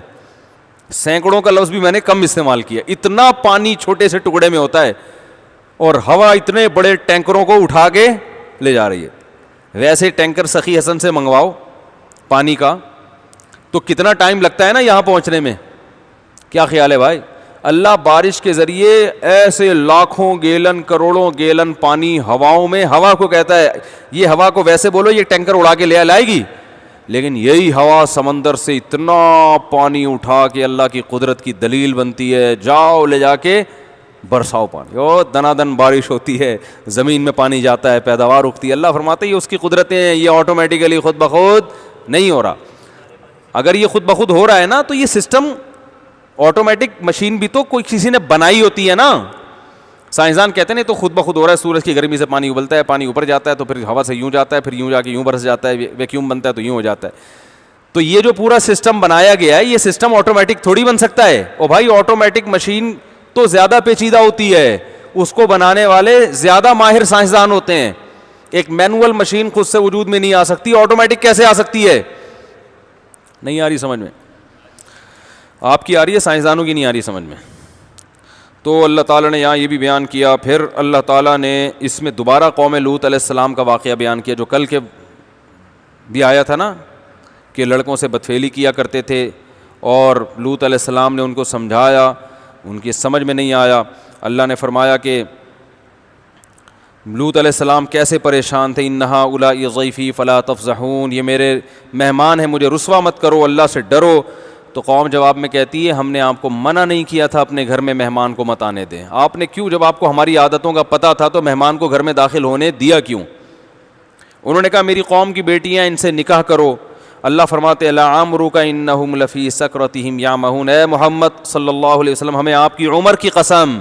سینکڑوں کا لفظ بھی میں نے کم استعمال کیا, اتنا پانی چھوٹے سے ٹکڑے میں ہوتا ہے, اور ہوا اتنے بڑے ٹینکروں کو اٹھا کے لے جا رہی ہے. ویسے ٹینکر سخی حسن سے منگواؤ پانی کا تو کتنا ٹائم لگتا ہے نا یہاں پہنچنے میں. کیا خیال ہے بھائی؟ اللہ بارش کے ذریعے ایسے لاکھوں گیلن کروڑوں گیلن پانی ہواؤں میں, ہوا کو کہتا ہے, یہ ہوا کو ویسے بولو یہ ٹینکر اڑا کے لائے گی, لیکن یہی ہوا سمندر سے اتنا پانی اٹھا کے اللہ کی قدرت کی دلیل بنتی ہے. جاؤ لے جا کے برساؤ پانی, اور دنا دن بارش ہوتی ہے, زمین میں پانی جاتا ہے, پیداوار اگتی ہے. اللہ فرماتے ہیں یہ اس کی قدرتیں ہیں, یہ آٹومیٹیکلی خود بخود نہیں ہو رہا. اگر یہ خود بخود ہو رہا ہے نا تو یہ سسٹم آٹومیٹک مشین بھی تو کوئی کسی نے بنائی ہوتی ہے نا. سائنسدان کہتے ہیں تو خود بخود ہو رہا ہے, سورج کی گرمی سے پانی ابلتا ہے, پانی اوپر جاتا ہے تو پھر ہوا سے یوں جاتا ہے, پھر یوں جا کے یوں برس جاتا ہے, ویکیوم بنتا ہے تو یوں ہو جاتا ہے. تو یہ جو پورا سسٹم بنایا گیا ہے یہ سسٹم آٹومیٹک تھوڑی بن سکتا ہے. او بھائی آٹومیٹک مشین تو زیادہ پیچیدہ ہوتی ہے, اس کو بنانے والے زیادہ ماہر سائنسدان ہوتے ہیں. ایک مینول مشین خود سے وجود میں نہیں آ سکتی, آٹومیٹک کیسے آ سکتی ہے؟ نہیں آ رہی سمجھ میں؟ آپ کی آ رہی ہے, سائنسدانوں کی نہیں آ رہی سمجھ میں. تو اللہ تعالیٰ نے یہاں یہ بھی بیان کیا. پھر اللہ تعالیٰ نے اس میں دوبارہ قوم لوط علیہ السلام کا واقعہ بیان کیا, جو کل کے بھی آیا تھا نا, کہ لڑکوں سے بدفعلی کیا کرتے تھے اور لوط علیہ السلام نے ان کو سمجھایا, ان کی سمجھ میں نہیں آیا. اللہ نے فرمایا کہ لوط علیہ السلام کیسے پریشان تھے, انہا اولائی ضیفی فلا تفضحون, یہ میرے مہمان ہیں, مجھے رسوا مت کرو, اللہ سے ڈرو. تو قوم جواب میں کہتی ہے ہم نے آپ کو منع نہیں کیا تھا اپنے گھر میں مہمان کو مت آنے دیں, آپ نے کیوں, جب آپ کو ہماری عادتوں کا پتہ تھا تو مہمان کو گھر میں داخل ہونے دیا کیوں؟ انہوں نے کہا میری قوم کی بیٹیاں, ان سے نکاح کرو. اللہ فرماتے لعمرک انہم لفی سکرتہم یعمہون, اے محمد صلی اللہ علیہ وسلم ہمیں آپ کی عمر کی قسم,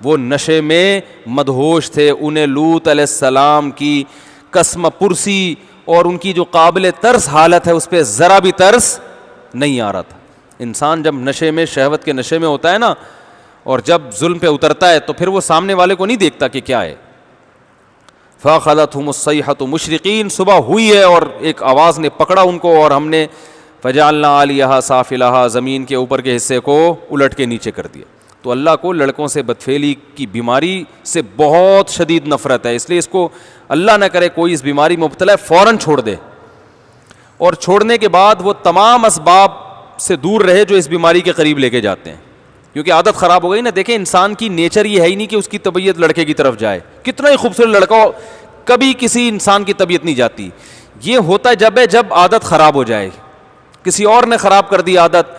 وہ نشے میں مدہوش تھے. انہیں لوط علیہ السلام کی قسم پرسی اور ان کی جو قابل ترس حالت ہے اس پہ ذرا بھی ترس نہیں آ رہا تھا. انسان جب نشے میں, شہوت کے نشے میں ہوتا ہے نا, اور جب ظلم پہ اترتا ہے تو پھر وہ سامنے والے کو نہیں دیکھتا کہ کیا ہے. فَأَخَذَتْهُمُ الصَّيْحَةُ مُشْرِقِينَ, صبح ہوئی ہے اور ایک آواز نے پکڑا ان کو, اور ہم نے فَجَعَلْنَا عَلِيَهَا سَافِلَهَا, زمین کے اوپر کے حصے کو الٹ کے نیچے کر دیا. تو اللہ کو لڑکوں سے بدفعلی کی بیماری سے بہت شدید نفرت ہے, اس لیے اس کو اللہ نہ کرے کوئی اس بیماری میں مبتلا ہے فوراً چھوڑ دے, اور چھوڑنے کے بعد وہ تمام اسباب سے دور رہے جو اس بیماری کے قریب لے کے جاتے ہیں, کیونکہ عادت خراب ہو گئی نا. دیکھیں انسان کی نیچر یہ ہے ہی نہیں کہ اس کی طبیعت لڑکے کی طرف جائے, کتنا ہی خوبصورت لڑکا ہو, کبھی کسی انسان کی طبیعت نہیں جاتی. یہ ہوتا جب عادت خراب ہو جائے, کسی اور نے خراب کر دی عادت,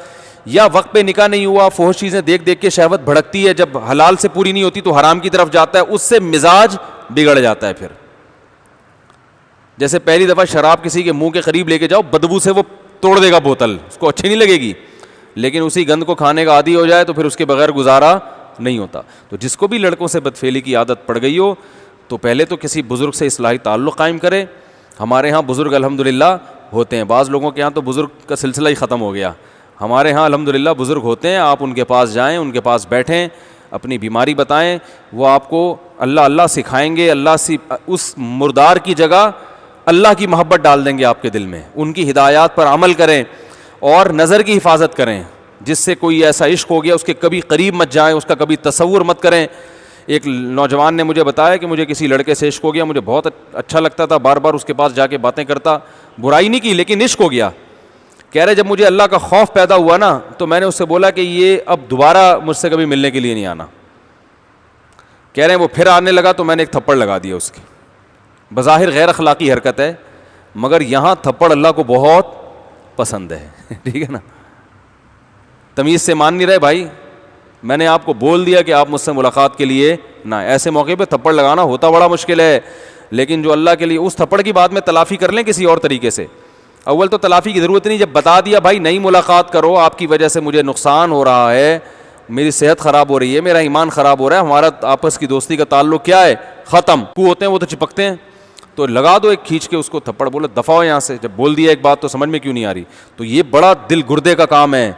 یا وقت پہ نکاح نہیں ہوا, فحش چیزیں دیکھ دیکھ کے شہوت بھڑکتی ہے, جب حلال سے پوری نہیں ہوتی تو حرام کی طرف جاتا ہے, اس سے مزاج بگڑ جاتا ہے. پھر جیسے پہلی دفعہ شراب کسی کے منہ کے قریب لے کے جاؤ, بدبو سے وہ توڑ دے گا بوتل, اس کو اچھی نہیں لگے گی, لیکن اسی گند کو کھانے کا عادی ہو جائے تو پھر اس کے بغیر گزارا نہیں ہوتا. تو جس کو بھی لڑکوں سے بدفعلی کی عادت پڑ گئی ہو تو پہلے تو کسی بزرگ سے اصلاحی تعلق قائم کرے. ہمارے ہاں بزرگ الحمدللہ ہوتے ہیں, بعض لوگوں کے ہاں تو بزرگ کا سلسلہ ہی ختم ہو گیا. ہمارے ہاں الحمدللہ بزرگ ہوتے ہیں, آپ ان کے پاس جائیں, ان کے پاس بیٹھیں, اپنی بیماری بتائیں, وہ آپ کو اللہ اللہ سکھائیں گے. اللہ سے اس مردار کی جگہ اللہ کی محبت ڈال دیں گے آپ کے دل میں. ان کی ہدایات پر عمل کریں اور نظر کی حفاظت کریں. جس سے کوئی ایسا عشق ہو گیا اس کے کبھی قریب مت جائیں, اس کا کبھی تصور مت کریں. ایک نوجوان نے مجھے بتایا کہ مجھے کسی لڑکے سے عشق ہو گیا, مجھے بہت اچھا لگتا تھا, بار بار اس کے پاس جا کے باتیں کرتا, برائی نہیں کی لیکن عشق ہو گیا. کہہ رہے جب مجھے اللہ کا خوف پیدا ہوا نا تو میں نے اس سے بولا کہ یہ اب دوبارہ مجھ سے کبھی ملنے کے لیے نہیں آنا. کہہ رہے ہیں وہ پھر آنے لگا تو میں نے ایک تھپڑ لگا دیا اس کی. بظاہر غیر اخلاقی حرکت ہے مگر یہاں تھپڑ اللہ کو بہت پسند ہے. ٹھیک ہے نا, تمیز سے مان نہیں رہے بھائی, میں نے آپ کو بول دیا کہ آپ مجھ سے ملاقات کے لیے نہ. ایسے موقع پہ تھپڑ لگانا ہوتا بڑا مشکل ہے, لیکن جو اللہ کے لیے, اس تھپڑ کی بات میں تلافی کر لیں کسی اور طریقے سے. اول تو تلافی کی ضرورت نہیں, جب بتا دیا بھائی نہیں ملاقات کرو, آپ کی وجہ سے مجھے نقصان ہو رہا ہے, میری صحت خراب ہو رہی ہے, میرا ایمان خراب ہو رہا ہے, ہمارا آپس کی دوستی کا تعلق کیا ہے, ختم. کو ہوتے ہیں وہ تو چپکتے ہیں, تو لگا دو ایک کھینچ کے اس کو تھپڑ، بولو دفع ہو یہاں سے، جب بول دیا ایک بات تو سمجھ میں کیوں نہیں آ رہی. تو یہ بڑا دل گردے کا کام ہے،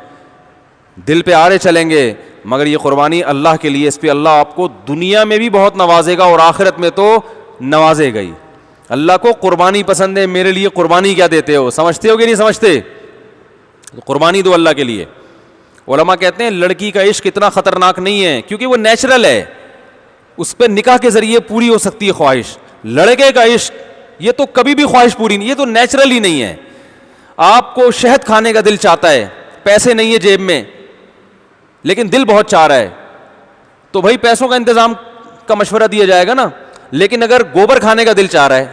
دل پہ آرے چلیں گے، مگر یہ قربانی اللہ کے لیے، اس پہ اللہ آپ کو دنیا میں بھی بہت نوازے گا اور آخرت میں تو نوازے گا ہی. اللہ کو قربانی پسند ہے، میرے لیے قربانی کیا دیتے ہو، سمجھتے ہو کہ نہیں سمجھتے؟ قربانی دو اللہ کے لیے. علماء کہتے ہیں لڑکی کا عشق اتنا خطرناک نہیں ہے کیونکہ وہ نیچرل ہے، اس پہ نکاح کے ذریعے پوری ہو سکتی ہے خواہش. لڑکے کا عشق یہ تو کبھی بھی خواہش پوری نہیں، یہ تو نیچرل ہی نہیں ہے. آپ کو شہد کھانے کا دل چاہتا ہے، پیسے نہیں ہے جیب میں لیکن دل بہت چاہ رہا ہے، تو بھائی پیسوں کا انتظام کا مشورہ دیا جائے گا نا. لیکن اگر گوبر کھانے کا دل چاہ رہا ہے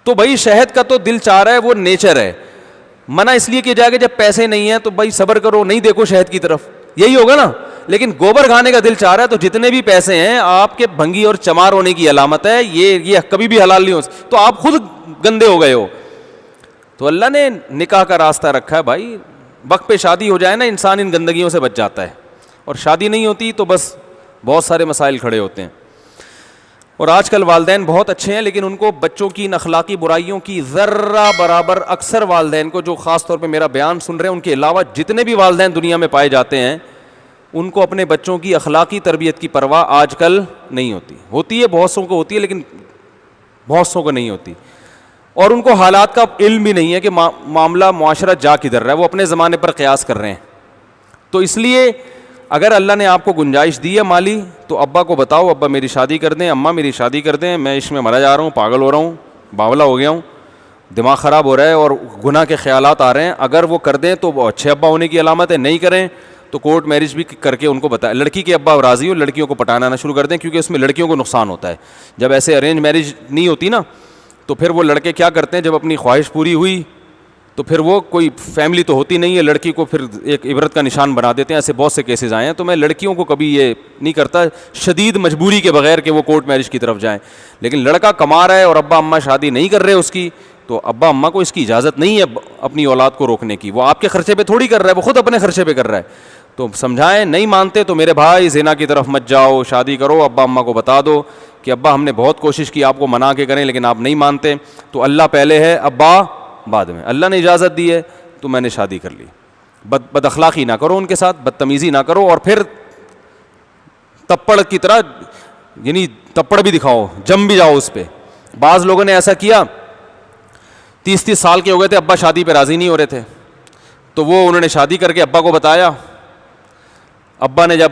تو بھائی شہد کا تو دل چاہ رہا ہے، وہ نیچر ہے. منع اس لیے کیا جائے گا جب پیسے نہیں ہیں تو بھائی صبر کرو، نہیں دیکھو شہد کی طرف، یہی ہوگا نا. لیکن گوبر کھانے کا دل چاہ رہا ہے تو جتنے بھی پیسے ہیں آپ کے بھنگی اور چمار ہونے کی علامت ہے، یہ کبھی بھی حلال نہیں ہو، تو آپ خود گندے ہو گئے ہو. تو اللہ نے نکاح کا راستہ رکھا ہے بھائی، وقت پہ شادی ہو جائے نا انسان ان گندگیوں سے بچ جاتا ہے، اور شادی نہیں ہوتی تو بس بہت سارے مسائل کھڑے ہوتے ہیں. اور آج کل والدین بہت اچھے ہیں لیکن ان کو بچوں کی ان اخلاقی برائیوں کی ذرہ برابر، اکثر والدین کو جو خاص طور پہ میرا بیان سن رہے ہیں ان کے علاوہ جتنے بھی والدین دنیا میں پائے جاتے ہیں، ان کو اپنے بچوں کی اخلاقی تربیت کی پرواہ آج کل نہیں ہوتی. ہوتی ہے بہت سو کو ہوتی ہے لیکن بہت سو کو نہیں ہوتی. اور ان کو حالات کا علم بھی نہیں ہے کہ معاملہ معاشرہ جا کدھر رہا ہے، وہ اپنے زمانے پر قیاس کر رہے ہیں. تو اس لیے اگر اللہ نے آپ کو گنجائش دی ہے مالی تو ابا کو بتاؤ ابا میری شادی کر دیں، اماں میری شادی کر دیں، میں اس میں مرا جا رہا ہوں، پاگل ہو رہا ہوں، باولا ہو گیا ہوں، دماغ خراب ہو رہا ہے اور گناہ کے خیالات آ رہے ہیں. اگر وہ کر دیں تو وہ اچھے ابا ہونے کی علامت ہے، نہیں کریں تو کورٹ میرج بھی کر کے ان کو بتائیں. لڑکی کے ابا راضی ہو لڑکیوں کو پٹانا نہ شروع کر دیں کیونکہ اس میں لڑکیوں کو نقصان ہوتا ہے. جب ایسے ارینج میرج نہیں ہوتی نا تو پھر وہ لڑکے کیا کرتے ہیں، جب اپنی خواہش پوری ہوئی تو پھر وہ کوئی فیملی تو ہوتی نہیں ہے، لڑکی کو پھر ایک عبرت کا نشان بنا دیتے ہیں. ایسے بہت سے کیسز آئے ہیں. تو میں لڑکیوں کو کبھی یہ نہیں کرتا شدید مجبوری کے بغیر کہ وہ کورٹ میرج کی طرف جائیں. لیکن لڑکا کما رہا ہے اور ابا اماں شادی نہیں کر رہے اس کی، تو ابا اماں کو اس کی اجازت نہیں ہے اپنی اولاد کو روکنے کی. وہ آپ کے خرچے پہ تھوڑی کر رہا ہے، وہ خود اپنے خرچے پہ کر رہا ہے. تو سمجھائیں، نہیں مانتے تو میرے بھائی زنا کی طرف مت جاؤ، شادی کرو. ابا اماں کو بتا دو کہ ابا ہم نے بہت کوشش کی آپ کو منا کے کریں لیکن آپ نہیں مانتے، تو اللہ پہلے ہے ابا بعد میں. اللہ نے اجازت دی ہے تو میں نے شادی کر لی. بد اخلاقی نہ کرو ان کے ساتھ، بدتمیزی نہ کرو، اور پھر تپڑ کی طرح یعنی تپڑ بھی دکھاؤ، جم بھی جاؤ اس پہ. بعض لوگوں نے ایسا کیا 30 سال کے ہو گئے تھے، ابا شادی پہ راضی نہیں ہو رہے تھے، تو وہ انہوں نے شادی کر کے ابا کو بتایا. ابا نے جب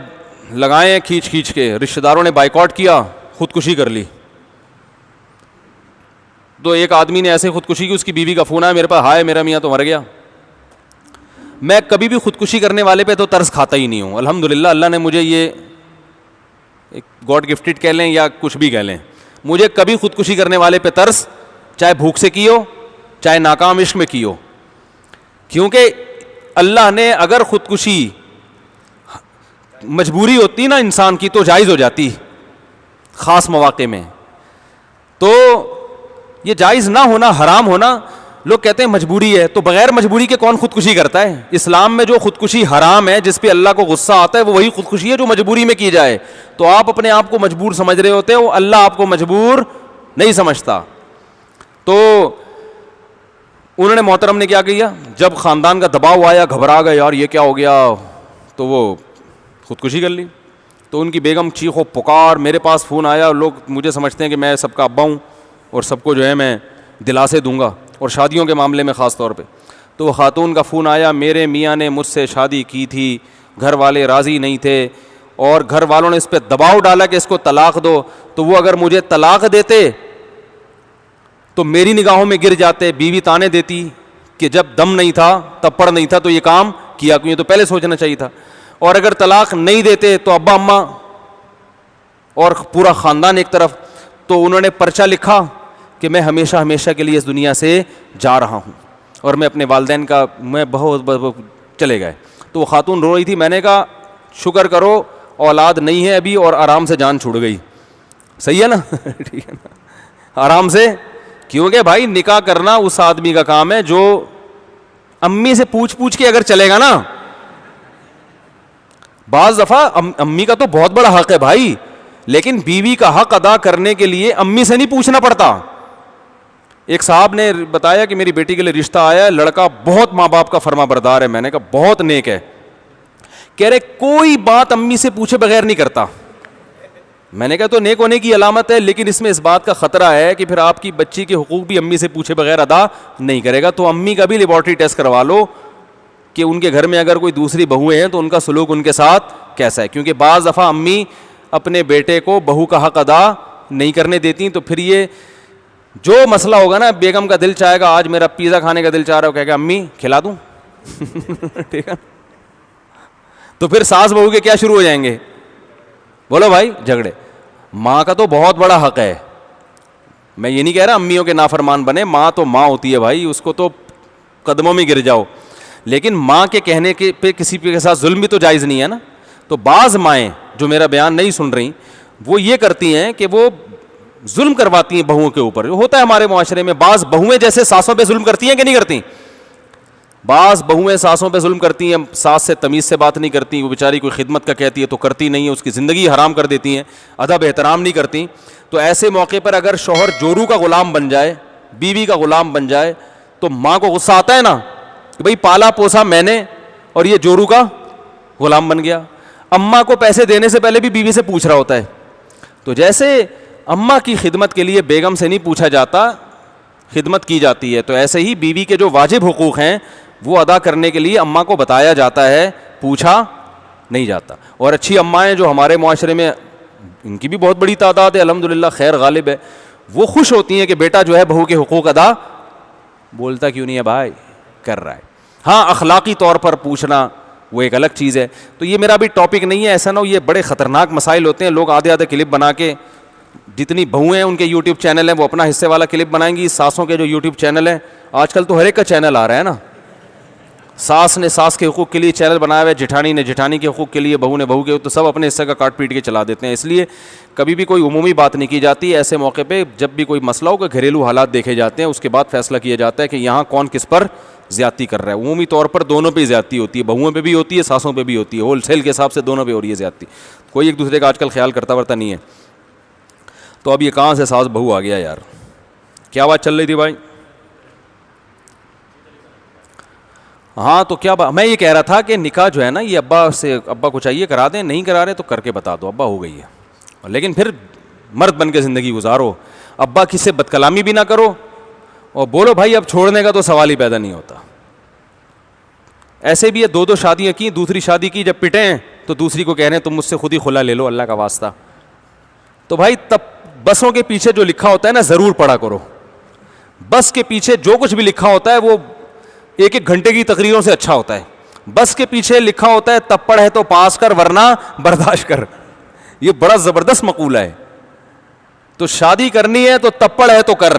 لگائے کھینچ کھینچ کے، رشتہ داروں نے بائیکاٹ کیا، خودکشی کر لی. تو ایک آدمی نے ایسے خودکشی کی، اس کی بیوی کا فون آیا میرے پاس، ہائے میرا میاں تو مر گیا. میں کبھی بھی خودکشی کرنے والے پہ تو ترس کھاتا ہی نہیں ہوں. الحمدللہ اللہ نے مجھے یہ ایک گاڈ گفٹڈ کہہ لیں یا کچھ بھی کہہ لیں، مجھے کبھی خودکشی کرنے والے پہ ترس، چاہے بھوک سے کی ہو چاہے ناکام عشق میں کی ہو. کیونکہ اللہ نے اگر خودکشی مجبوری ہوتی نا انسان کی تو جائز ہو جاتی خاص مواقع میں. تو یہ جائز نہ ہونا، حرام ہونا، لوگ کہتے ہیں مجبوری ہے، تو بغیر مجبوری کے کون خودکشی کرتا ہے؟ اسلام میں جو خودکشی حرام ہے، جس پہ اللہ کو غصہ آتا ہے، وہ وہی خودکشی ہے جو مجبوری میں کی جائے. تو آپ اپنے آپ کو مجبور سمجھ رہے ہوتے ہو، اللہ آپ کو مجبور نہیں سمجھتا. تو انہوں نے محترم نے کیا کیا، جب خاندان کا دباؤ آیا گھبرا گئے، یار یہ کیا ہو گیا، تو وہ خودکشی کر لی. تو ان کی بیگم چیخو پکار، میرے پاس فون آیا، لوگ مجھے سمجھتے ہیں کہ میں سب کا ابا ہوں اور سب کو جو ہے میں دلاسے دوں گا، اور شادیوں کے معاملے میں خاص طور پہ. تو وہ خاتون کا فون آیا، میرے میاں نے مجھ سے شادی کی تھی، گھر والے راضی نہیں تھے اور گھر والوں نے اس پہ دباؤ ڈالا کہ اس کو طلاق دو. تو وہ اگر مجھے طلاق دیتے تو میری نگاہوں میں گر جاتے. بیوی تانے دیتی کہ جب دم نہیں تھا تپڑ نہیں تھا تو یہ کام کیا کیوں، تو پہلے سوچنا چاہیے تھا. اور اگر طلاق نہیں دیتے تو ابا اماں اور پورا خاندان ایک طرف. تو انہوں نے پرچہ لکھا کہ میں ہمیشہ ہمیشہ کے لیے اس دنیا سے جا رہا ہوں اور میں اپنے والدین کا میں بہت چلے گئے. تو وہ خاتون رو رہی تھی. میں نے کہا شکر کرو اولاد نہیں ہے ابھی اور آرام سے جان چھوڑ گئی. صحیح ہے نا؟ ٹھیک ہے نا، آرام سے. کیونکہ بھائی نکاح کرنا اس آدمی کا کام ہے جو امی سے پوچھ کے اگر چلے گا نا. بعض دفعہ امی کا تو بہت بڑا حق ہے بھائی، لیکن بیوی کا حق ادا کرنے کے لیے امی سے نہیں پوچھنا پڑتا. ایک صاحب نے بتایا کہ میری بیٹی کے لیے رشتہ آیا ہے, لڑکا بہت ماں باپ کا فرما بردار ہے. میں نے کہا بہت نیک ہے. کہہ رہے کوئی بات امی سے پوچھے بغیر نہیں کرتا. میں نے کہا تو نیک ہونے کی علامت ہے, لیکن اس میں اس بات کا خطرہ ہے کہ پھر آپ کی بچی کے حقوق بھی امی سے پوچھے بغیر ادا نہیں کرے گا. تو امی کا بھی لیبارٹری ٹیسٹ کروا لو کہ ان کے گھر میں اگر کوئی دوسری بہویں ہیں تو ان کا سلوک ان کے ساتھ کیسا ہے, کیونکہ بعض دفعہ امی اپنے بیٹے کو بہو کا حق ادا نہیں کرنے دیتی. تو پھر یہ جو مسئلہ ہوگا نا, بیگم کا دل چاہے گا آج میرا پیزا کھانے کا دل چاہ رہا ہے, کہے گا امی کھلا دوں ٹھیک ہے. تو پھر ساس بہو کے کیا شروع ہو جائیں گے, بولو بھائی, جھگڑے. ماں کا تو بہت بڑا حق ہے. میں یہ نہیں کہہ رہا امیوں کے نافرمان بنے, ماں تو ماں ہوتی ہے بھائی, اس کو تو قدموں میں گر جاؤ, لیکن ماں کے کہنے کے پہ کسی کے ساتھ ظلم بھی تو جائز نہیں ہے نا. تو بعض مائیں جو میرا بیان نہیں سن رہی وہ یہ کرتی ہیں کہ وہ ظلم کرواتی ہیں بہوؤں کے اوپر. ہوتا ہے ہمارے معاشرے میں, بعض بہویں جیسے ساسوں پہ ظلم کرتی ہیں کہ نہیں کرتی. بعض بہویں ساسوں پہ ظلم کرتی ہیں, ساس سے تمیز سے بات نہیں کرتی, وہ بیچاری کوئی خدمت کا کہتی ہے تو کرتی نہیں ہے, اس کی زندگی حرام کر دیتی ہیں, ادب احترام نہیں کرتی. تو ایسے موقع پر اگر شوہر جورو کا غلام بن جائے, بیوی کا غلام بن جائے, تو ماں کو غصہ آتا ہے نا کہ بھئی پالا پوسا میں نے اور یہ جورو کا غلام بن گیا. اماں کو پیسے دینے سے پہلے بھی بیوی سے پوچھ رہا ہوتا ہے. تو جیسے اماں کی خدمت کے لیے بیگم سے نہیں پوچھا جاتا, خدمت کی جاتی ہے, تو ایسے ہی بیوی کے جو واجب حقوق ہیں وہ ادا کرنے کے لیے اماں کو بتایا جاتا ہے, پوچھا نہیں جاتا. اور اچھی امائیں جو ہمارے معاشرے میں, ان کی بھی بہت بڑی تعداد ہے الحمدللہ, خیر غالب ہے, وہ خوش ہوتی ہیں کہ بیٹا جو ہے بہو کے حقوق ادا, بولتا کیوں نہیں ہے بھائی, کر رہا ہے. ہاں اخلاقی طور پر پوچھنا وہ ایک الگ چیز ہے. تو یہ میرا بھی ٹاپک نہیں ہے, ایسا نہ ہو یہ بڑے خطرناک مسائل ہوتے ہیں. لوگ آدھے آدھے کلپ بنا کے, جتنی بہویں ہیں ان کے یوٹیوب چینل ہیں وہ اپنا حصے والا کلپ بنائیں گی, ساسوں کے جو یوٹیوب چینل ہیں, آج کل تو ہر ایک کا چینل آ رہا ہے نا, ساس نے ساس کے حقوق کے لیے چینل بنایا ہوا ہے, جٹھانی نے جٹھانی کے حقوق کے لیے, بہو نے بہو کے, تو سب اپنے حصے کا کاٹ پیٹ کے چلا دیتے ہیں. اس لیے کبھی بھی کوئی عمومی بات نہیں کی جاتی. ایسے موقع پہ جب بھی کوئی مسئلہ ہو کہ گھریلو حالات دیکھے جاتے ہیں, اس کے بعد فیصلہ کیا جاتا ہے کہ یہاں کون کس پر زیادتی کر رہا ہے. عمومی طور پر دونوں پہ زیادتی ہوتی ہے, بہوؤں پہ بھی ہوتی ہے, ساسوں پہ بھی ہوتی ہے, ہول سیل کے حساب سے دونوں پہ ہو رہی ہے زیادتی. کوئی ایک دوسرے کا آج کل خیال کرتا ورتا نہیں ہے. تو اب یہ کہاں سے ساس بہو آ گیا یار, کیا بات چل رہی تھی بھائی؟ ہاں تو کیا میں یہ کہہ رہا تھا کہ نکاح جو ہے نا, یہ ابا کو چاہیے کرا دیں, نہیں کرا رہے تو کر کے بتا دو ابا ہو گئی ہے, لیکن پھر مرد بن کے زندگی گزارو. ابا کی سے بد کلامی بھی نہ کرو, اور بولو بھائی اب چھوڑنے کا تو سوال ہی پیدا نہیں ہوتا. ایسے بھی ہے, دو شادیاں کی, دوسری شادی کی, جب پٹے ہیں تو دوسری کو کہہ رہے ہیں تم مجھ سے خود ہی خلا لے لو اللہ کا واسطہ. تو بھائی تب بسوں کے پیچھے جو لکھا ہوتا ہے نا ضرور پڑھا کرو. بس کے پیچھے جو کچھ بھی لکھا ہوتا ہے وہ ایک ایک گھنٹے کی تقریروں سے اچھا ہوتا ہے. بس کے پیچھے لکھا ہوتا ہے تپڑ ہے تو پاس کر ورنہ برداشت کر, یہ بڑا زبردست مقولہ ہے. تو شادی کرنی ہے تو تپڑ ہے تو کر,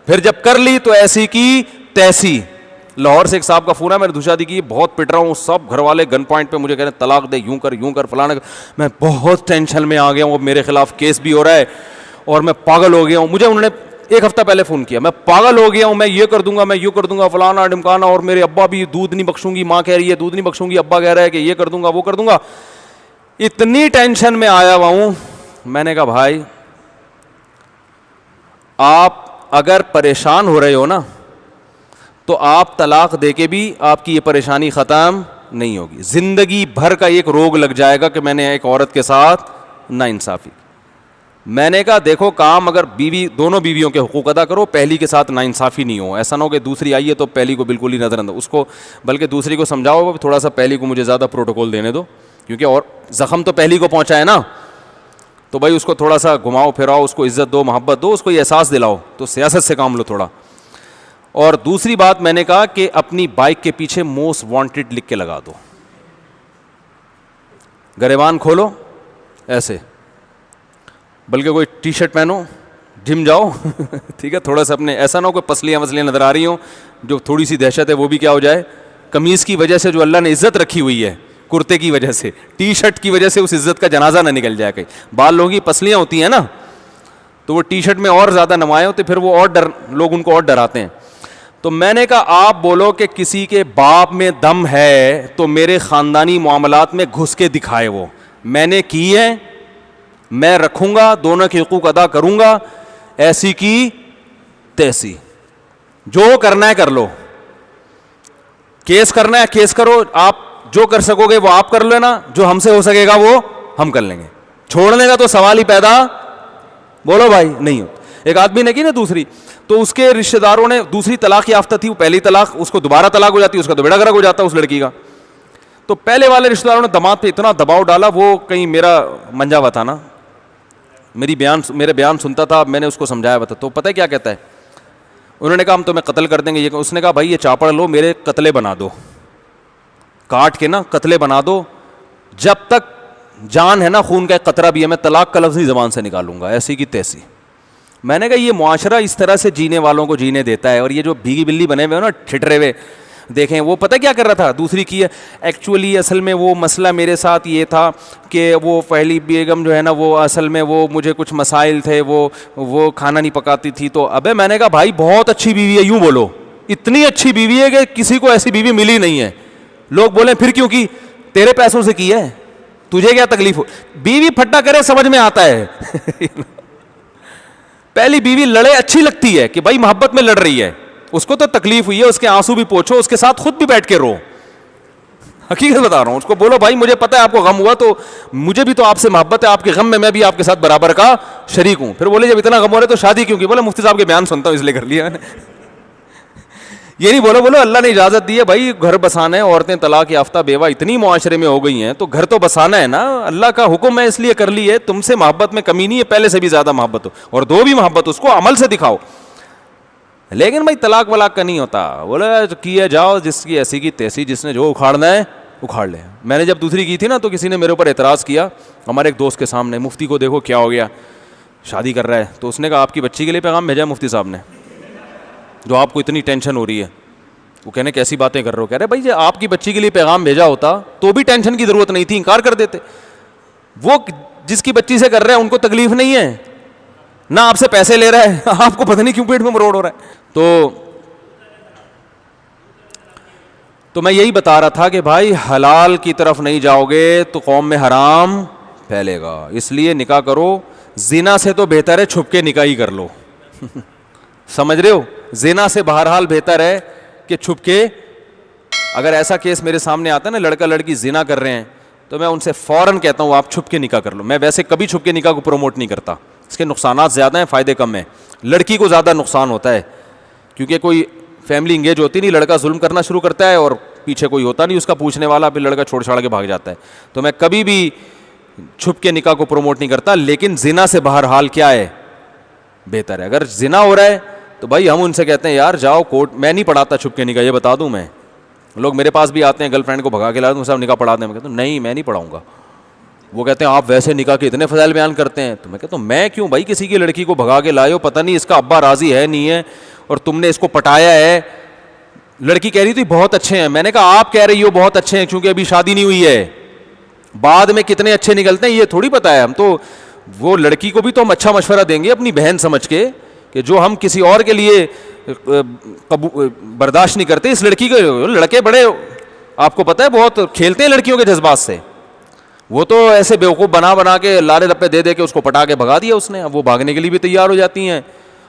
پھر جب کر لی تو ایسی کی تیسی. لاہور سے ایک صاحب کا فون ہے, میں نے دوسری شادی کی, بہت پٹ رہا ہوں, سب گھر والے گن پوائنٹ پہ مجھے کہہ رہے ہیں طلاق دے, یوں کر فلانا. میں بہت ٹینشن میں آ گیا ہوں, میرے خلاف کیس بھی ہو رہا ہے اور میں پاگل ہو گیا ہوں. مجھے انہوں نے ایک ہفتہ پہلے فون کیا, میں پاگل ہو گیا ہوں, میں یہ کر دوں گا, میں یوں کر دوں گا, فلانا ڈمکانا, اور میرے ابا بھی دودھ نہیں بخشوں گی, ماں کہہ رہی ہے دودھ نہیں بخشوں گی, ابا کہہ رہا ہے کہ یہ کر دوں گا وہ کر دوں گا. اتنی ٹینشن میں آیا ہوا ہوں. میں نے کہا بھائی آپ اگر پریشان ہو رہے ہو نا تو آپ طلاق دے کے بھی آپ کی یہ پریشانی ختم نہیں ہوگی. زندگی بھر کا ایک روگ لگ جائے گا کہ میں نے ایک عورت کے ساتھ ناانصافی. میں نے کہا دیکھو کام اگر دونوں بیویوں کے حقوق ادا کرو, پہلی کے ساتھ ناانصافی نہیں ہو. ایسا نہ ہو کہ دوسری آئی ہے تو پہلی کو بالکل ہی نظر انداز, اس کو بلکہ دوسری کو سمجھاؤ تھوڑا سا پہلی کو مجھے زیادہ پروٹوکول دینے دو, کیونکہ اور زخم تو پہلی کو پہنچا ہے نا, تو بھائی اس کو تھوڑا سا گھماؤ پھراؤ, اس کو عزت دو, محبت دو, اس کو یہ احساس دلاؤ. تو سیاست سے کام لو تھوڑا. اور دوسری بات میں نے کہا کہ اپنی بائک کے پیچھے موسٹ وانٹیڈ لکھ کے لگا دو, گریبان کھولو ایسے, بلکہ کوئی ٹی شرٹ پہنو, جم جاؤ ٹھیک ہے, تھوڑا سا اپنے, ایسا نہ ہو کوئی پسلیاں وسلیاں نظر آ رہی ہوں, جو تھوڑی سی دہشت ہے وہ بھی کیا ہو جائے. قمیض کی وجہ سے جو اللہ نے عزت رکھی ہوئی ہے, کرتے کی وجہ سے, ٹی شرٹ کی وجہ سے اس عزت کا جنازہ نہ نکل جائے کہیں. بال لوگوں کی پسلیاں ہوتی ہیں نا, تو وہ ٹی شرٹ میں اور زیادہ نمایاں ہوتے, پھر وہ اور لوگ ان کو اور ڈراتے ہیں. تو میں نے کہا آپ بولو کہ کسی کے باپ میں دم ہے تو میرے خاندانی معاملات میں گھس کے دکھائے, وہ میں نے کی ہے میں رکھوں گا, دونوں کے حقوق ادا کروں گا, ایسی کی تیسی, جو کرنا ہے کر لو, کیس کرنا ہے کیس کرو, آپ جو کر سکو گے وہ آپ کر لینا, جو ہم سے ہو سکے گا وہ ہم کر لیں گے. چھوڑنے کا تو سوال ہی پیدا, بولو بھائی, نہیں ہو. ایک آدمی نے کی نا دوسری, تو اس کے رشتہ داروں نے, دوسری طلاق یافتہ تھی, وہ پہلی طلاق, اس کو دوبارہ طلاق ہو جاتی, اس کا تو بیڑا گرک ہو جاتا اس لڑکی کا. تو پہلے والے رشتہ داروں نے داماد پہ اتنا دباؤ ڈالا, وہ کہیں میرا منجا ہوا تھا نا, میرے بیان سنتا تھا, میں نے اس کو سمجھایا ہوا تھا. تو پتہ ہے کیا کہتا ہے, انہوں نے کہا ہم تمہیں قتل کر دیں گے. اس نے کہا بھائی یہ چاپڑ لو, میرے قتلے بنا دو, کاٹ کے نا قتلے بنا دو, جب تک جان ہے نا خون کا ایک قطرہ بھی ہے میں طلاق کا لفظ نہیں زبان سے نکالوں گا, ایسی کی تیسی. میں نے کہا یہ معاشرہ اس طرح سے جینے والوں کو جینے دیتا ہے, اور یہ جو بھیگی بلی بنے ہوئے نا ٹھٹرے ہوئے, دیکھیں وہ پتہ کیا کر رہا تھا, دوسری کی ہے. ایکچولی اصل میں وہ مسئلہ میرے ساتھ یہ تھا کہ وہ پہلی بیگم جو ہے نا وہ اصل میں وہ مجھے کچھ مسائل تھے, وہ کھانا نہیں پکاتی تھی. تو ابے میں نے کہا بھائی بہت اچھی بیوی ہے, یوں بولو, اتنی اچھی بیوی ہے کہ کسی کو ایسی بیوی ملی نہیں ہے. لوگ بولیں پھر کیوں کی, تیرے پیسوں سے کی ہے, تجھے کیا تکلیف ہو. بیوی پھٹا کرے سمجھ میں آتا ہے, پہلی بیوی لڑے اچھی لگتی ہے کہ بھائی محبت میں لڑ رہی ہے, اس کو تو تکلیف ہوئی ہے, اس کے آنسو بھی پوچھو, اس کے ساتھ خود بھی بیٹھ کے رو. حقیقت بتا رہا ہوں, اس کو بولو بھائی مجھے پتا ہے آپ کو غم ہوا, تو مجھے بھی تو آپ سے محبت ہے, آپ کے غم میں بھی آپ کے ساتھ برابر کا شریک ہوں. پھر بولے جب اتنا غم ہو رہا ہے تو شادی کیوں کی, بولے مفتی صاحب کے بیان سنتا ہوں اس لیے کر لیا میں نے. یہ نہیں بولو اللہ نے اجازت دی ہے بھائی گھر بسانا ہے, عورتیں طلاق یافتہ بیوہ اتنی معاشرے میں ہو گئی ہیں, تو گھر تو بسانا ہے نا, اللہ کا حکم ہے اس لیے کر لی ہے. تم سے محبت میں کمی نہیں ہے, پہلے سے بھی زیادہ محبت ہو, اور دو بھی محبت, اس کو عمل سے دکھاؤ. لیکن بھائی طلاق ولاق کا نہیں ہوتا, بولے کیا جاؤ جس کی ایسی کی تیسی, جس نے جو اکھاڑنا ہے اکھاڑ لے. میں نے جب دوسری کی تھی نا, تو کسی نے میرے اوپر اعتراض کیا, ہمارے ایک دوست کے سامنے, مفتی کو دیکھو کیا ہو گیا, شادی کر رہا ہے. تو اس نے کہا آپ کی بچی کے لیے پیغام بھیجا مفتی صاحب نے, جو آپ کو اتنی ٹینشن ہو رہی ہے. وہ کہنے کیسی باتیں کر رہے ہو, کہہ رہے بھائی جب آپ کی بچی کے لیے پیغام بھیجا ہوتا تو بھی ٹینشن کی ضرورت نہیں تھی, انکار کر دیتے. وہ جس کی بچی سے کر رہے ہیں ان کو تکلیف نہیں ہے, نہ آپ سے پیسے لے رہا ہے, آپ کو پتہ نہیں کیوں پیٹ میں مروڑ ہو رہا ہے. تو میں یہی بتا رہا تھا کہ بھائی حلال کی طرف نہیں جاؤ گے تو قوم میں حرام پھیلے گا, اس لیے نکاح کرو. زنا سے تو بہتر ہے چھپ کے نکاح ہی کر لو. سمجھ رہے ہو, زنا سے بہرحال بہتر ہے کہ چھپ کے. اگر ایسا کیس میرے سامنے آتا ہے نا, لڑکا لڑکی زنا کر رہے ہیں, تو میں ان سے فوراً کہتا ہوں آپ چھپ کے نکاح کر لو. میں ویسے کبھی چھپ کے نکاح کو پروموٹ نہیں کرتا, اس کے نقصانات زیادہ ہیں, فائدے کم ہیں. لڑکی کو زیادہ نقصان ہوتا ہے, کیونکہ کوئی فیملی انگیج ہوتی نہیں, لڑکا ظلم کرنا شروع کرتا ہے اور پیچھے کوئی ہوتا نہیں اس کا پوچھنے والا, پھر لڑکا چھوڑ چھاڑ کے بھاگ جاتا ہے. تو میں کبھی بھی چھپ کے نکاح کو پروموٹ نہیں کرتا, لیکن زنا سے بہرحال کیا ہے, بہتر ہے. اگر زنا ہو رہا ہے تو بھائی ہم ان سے کہتے ہیں یار جاؤ کورٹ. میں نہیں پڑھاتا چھپ کے نکاح, یہ بتا دوں. میں لوگ میرے پاس بھی آتے ہیں, گرل فرینڈ کو بھگا کے لا دوں صاحب نکاح پڑھا دیں, میں کہتا ہوں نہیں میں نہیں پڑھاؤں گا. وہ کہتے ہیں آپ ویسے نکاح کے اتنے فضائل بیان کرتے ہیں, تو میں کہتا ہوں میں کیوں بھائی کسی کی لڑکی کو بھگا کے لائے ہو, پتہ نہیں اس کا ابا راضی ہے نہیں ہے, اور تم نے اس کو پٹایا ہے. لڑکی کہہ رہی تھی بہت اچھے ہیں, میں نے کہا آپ کہہ رہی ہو بہت اچھے ہیں کیونکہ ابھی شادی نہیں ہوئی ہے, بعد میں کتنے اچھے نکلتے ہیں یہ تھوڑی پتہ ہے. ہم تو وہ لڑکی کو بھی تو ہم اچھا مشورہ دیں گے اپنی بہن سمجھ کے, کہ جو ہم کسی اور کے لیے برداشت نہیں کرتے, اس لڑکی کے. لڑکے بڑے آپ کو پتہ ہے بہت کھیلتے ہیں لڑکیوں کے جذبات سے, وہ تو ایسے بیوقوف بنا کے لارے لپے دے کے اس کو پٹا کے بھگا دیا اس نے. اب وہ بھاگنے کے لیے بھی تیار ہو جاتی ہیں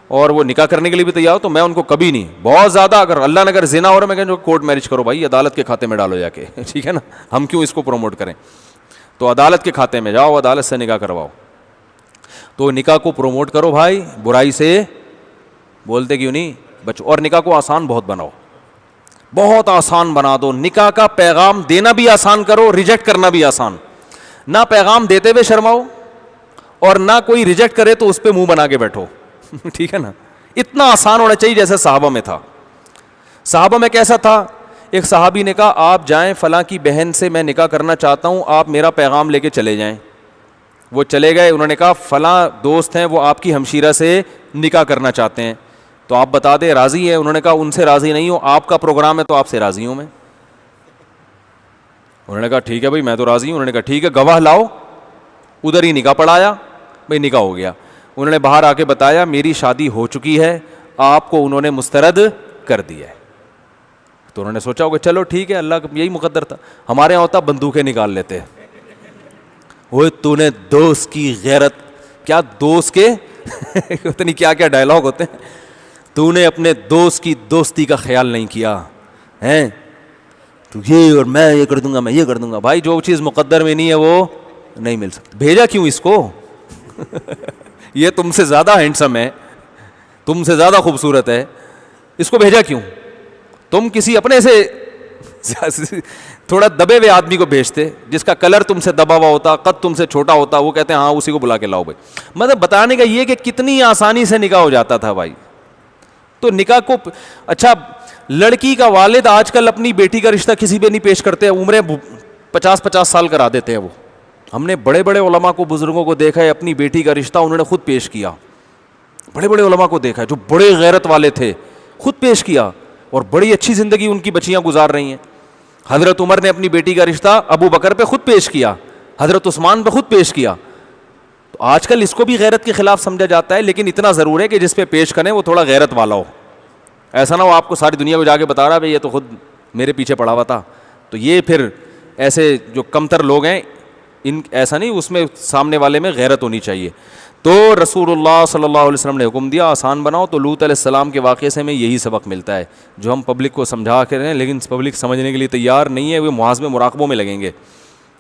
اور وہ نکاح کرنے کے لیے بھی تیار ہو. تو میں ان کو کبھی نہیں, بہت زیادہ اگر اللہ نے اگر زنا ہو رہا ہے, میں کہوں کورٹ میرج کرو بھائی, عدالت کے کھاتے میں ڈالو جا کے, ٹھیک ہے نا, ہم کیوں اس کو پروموٹ کریں. تو عدالت کے کھاتے میں جاؤ, عدالت سے نکاح کرواؤ. تو نکاح کو پروموٹ کرو بھائی, برائی سے بولتے کیوں نہیں بچو. اور نکاح کو آسان بہت بناؤ, بہت آسان بنا دو. نکاح کا پیغام دینا بھی آسان کرو, ریجیکٹ کرنا بھی آسان. نہ پیغام دیتے ہوئے شرماؤ, اور نہ کوئی ریجیکٹ کرے تو اس پہ منہ بنا کے بیٹھو. ٹھیک ہے نا, اتنا آسان ہونا چاہیے جیسے صحابہ میں تھا. صحابہ میں کیسا تھا, ایک صحابی نے کہا آپ جائیں فلاں کی بہن سے میں نکاح کرنا چاہتا ہوں, آپ میرا پیغام لے کے چلے جائیں. وہ چلے گئے, انہوں نے کہا فلاں دوست ہیں وہ آپ کی ہمشیرہ سے نکاح کرنا چاہتے ہیں, تو آپ بتا دیں راضی ہے. انہوں نے کہا ان سے راضی نہیں ہوں, آپ کا پروگرام ہے تو آپ سے راضی ہوں میں. انہوں نے کہا ٹھیک ہے بھائی میں تو راضی ہوں. انہوں نے کہا ٹھیک ہے گواہ لاؤ. ادھر ہی نکاح پڑھایا, بھائی نکاح ہو گیا. انہوں نے باہر آ کے بتایا میری شادی ہو چکی ہے, آپ کو انہوں نے مسترد کر دیا ہے. تو انہوں نے سوچا ہوگا چلو ٹھیک ہے, اللہ کا یہی مقدر تھا. ہمارے یہاں ہوتا بندوقیں نکال لیتے, وہ تو نے دوست کی غیرت, کیا دوست کے اتنی کیا کیا ڈائلاگ ہوتے ہیں, تو نے اپنے دوست کی دوستی کا خیال نہیں کیا ہیں, تو یہ اور میں یہ کر دوں گا, میں یہ کر دوں گا. بھائی جو چیز مقدر میں نہیں ہے وہ نہیں مل سکتی. بھیجا کیوں اس کو؟ یہ تم سے زیادہ ہینڈسم ہے, تم سے زیادہ خوبصورت ہے, اس کو بھیجا کیوں؟ تم کسی اپنے سے تھوڑا دبے ہوئے آدمی کو بھیجتے جس کا کلر تم سے دبا ہوا ہوتا, قد تم سے چھوٹا ہوتا, وہ کہتے ہیں ہاں اسی کو بلا کے لاؤ بھائی. مطلب بتانے کا یہ کہ کتنی آسانی سے نکاح ہو جاتا تھا بھائی. تو نکاح کو اچھا, لڑکی کا والد آج کل اپنی بیٹی کا رشتہ کسی پہ نہیں پیش کرتے, عمریں 50 سال کرا دیتے ہیں وہ. ہم نے بڑے بڑے علماء کو, بزرگوں کو دیکھا ہے اپنی بیٹی کا رشتہ انہوں نے خود پیش کیا. بڑے بڑے علماء کو دیکھا ہے جو بڑے غیرت والے تھے, خود پیش کیا, اور بڑی اچھی زندگی ان کی بچیاں گزار رہی ہیں. حضرت عمر نے اپنی بیٹی کا رشتہ ابو بکر پہ خود پیش کیا, حضرت عثمان پہ خود پیش کیا. تو آج کل اس کو بھی غیرت کے خلاف سمجھا جاتا ہے, لیکن اتنا ضرور ہے کہ جس پہ پیش کریں وہ تھوڑا غیرت والا ہو. ایسا نہ ہو آپ کو ساری دنیا کو جا کے بتا رہا ہے یہ تو خود میرے پیچھے پڑا ہوا تھا. تو یہ پھر ایسے جو کمتر لوگ ہیں ان ایسا نہیں, اس میں سامنے والے میں غیرت ہونی چاہیے. تو رسول اللہ صلی اللہ علیہ وسلم نے حکم دیا آسان بناؤ. تو لوط علیہ السلام کے واقعے سے ہمیں یہی سبق ملتا ہے جو ہم پبلک کو سمجھا کے رہے ہیں, لیکن پبلک سمجھنے کے لیے تیار نہیں ہے. وہ محاسبے مراقبوں میں لگیں گے.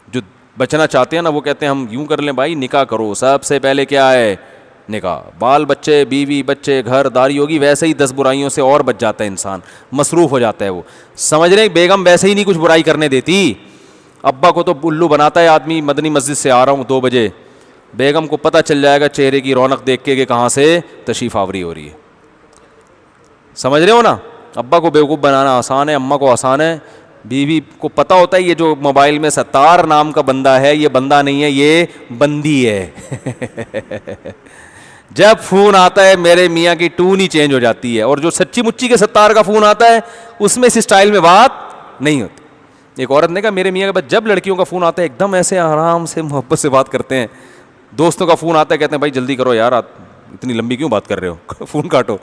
جو بچنا چاہتے ہیں نا وہ کہتے ہیں ہم یوں کر لیں بھائی, نکاح کرو, سب سے پہلے کیا ہے نکاح, بال بچے, بیوی بچے, گھر داری ہوگی, ویسے ہی 10 برائیوں سے اور بچ جاتا ہے انسان, مصروف ہو جاتا ہے. وہ سمجھ رہے بیگم ویسے ہی نہیں کچھ برائی کرنے دیتی. ابا کو تو الو بناتا ہے آدمی, مدنی مسجد سے آ رہا ہوں 2 بجے, بیگم کو پتہ چل جائے گا چہرے کی رونق دیکھ کے کہ کہاں سے تشریف آوری ہو رہی ہے. سمجھ رہے ہو نا, ابا کو بیوقوف بنانا آسان ہے, اماں کو آسان ہے. بیوی کو پتہ ہوتا ہے یہ جو موبائل میں ستار نام کا بندہ ہے یہ بندہ نہیں ہے, یہ بندی ہے. جب فون آتا ہے میرے میاں کی ٹون ہی چینج ہو جاتی ہے, اور جو سچی مچی کے ستار کا فون آتا ہے اس میں اس اسٹائل میں بات نہیں ہوتی. ایک عورت نے کہا میرے میاں کے بعد جب لڑکیوں کا فون آتا ہے ایک دم ایسے آرام سے محبت سے بات کرتے ہیں. دوستوں کا فون آتا ہے کہتے ہیں بھائی جلدی کرو یار, اتنی لمبی کیوں بات کر رہے ہو, فون کاٹو.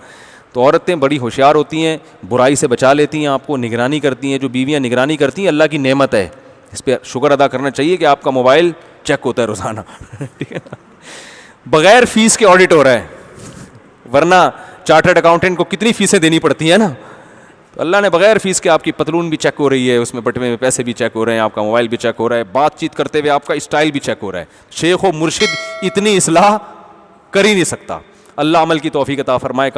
تو عورتیں بڑی ہوشیار ہوتی ہیں, برائی سے بچا لیتی ہیں, آپ کو نگرانی کرتی ہیں. جو بیویاں نگرانی کرتی ہیں اللہ کی نعمت ہے, اس پہ شکر ادا کرنا چاہیے کہ آپ کا موبائل چیک ہوتا ہے روزانہ. ٹھیک ہے نا, بغیر فیس کے آڈٹ ہو رہا ہے, ورنہ چارٹرڈ اکاؤنٹنٹ کو کتنی فیسیں دینی پڑتی ہیں نا. تو اللہ نے بغیر فیس کے آپ کی پتلون بھی چیک ہو رہی ہے, اس میں بٹوے میں پیسے بھی چیک ہو رہے ہیں, آپ کا موبائل بھی چیک ہو رہا ہے, بات چیت کرتے ہوئے آپ کا اسٹائل بھی چیک ہو رہا ہے. شیخ و مرشد اتنی اصلاح کر ہی نہیں سکتا. اللہ عمل کی توفیق عطا فرمائے.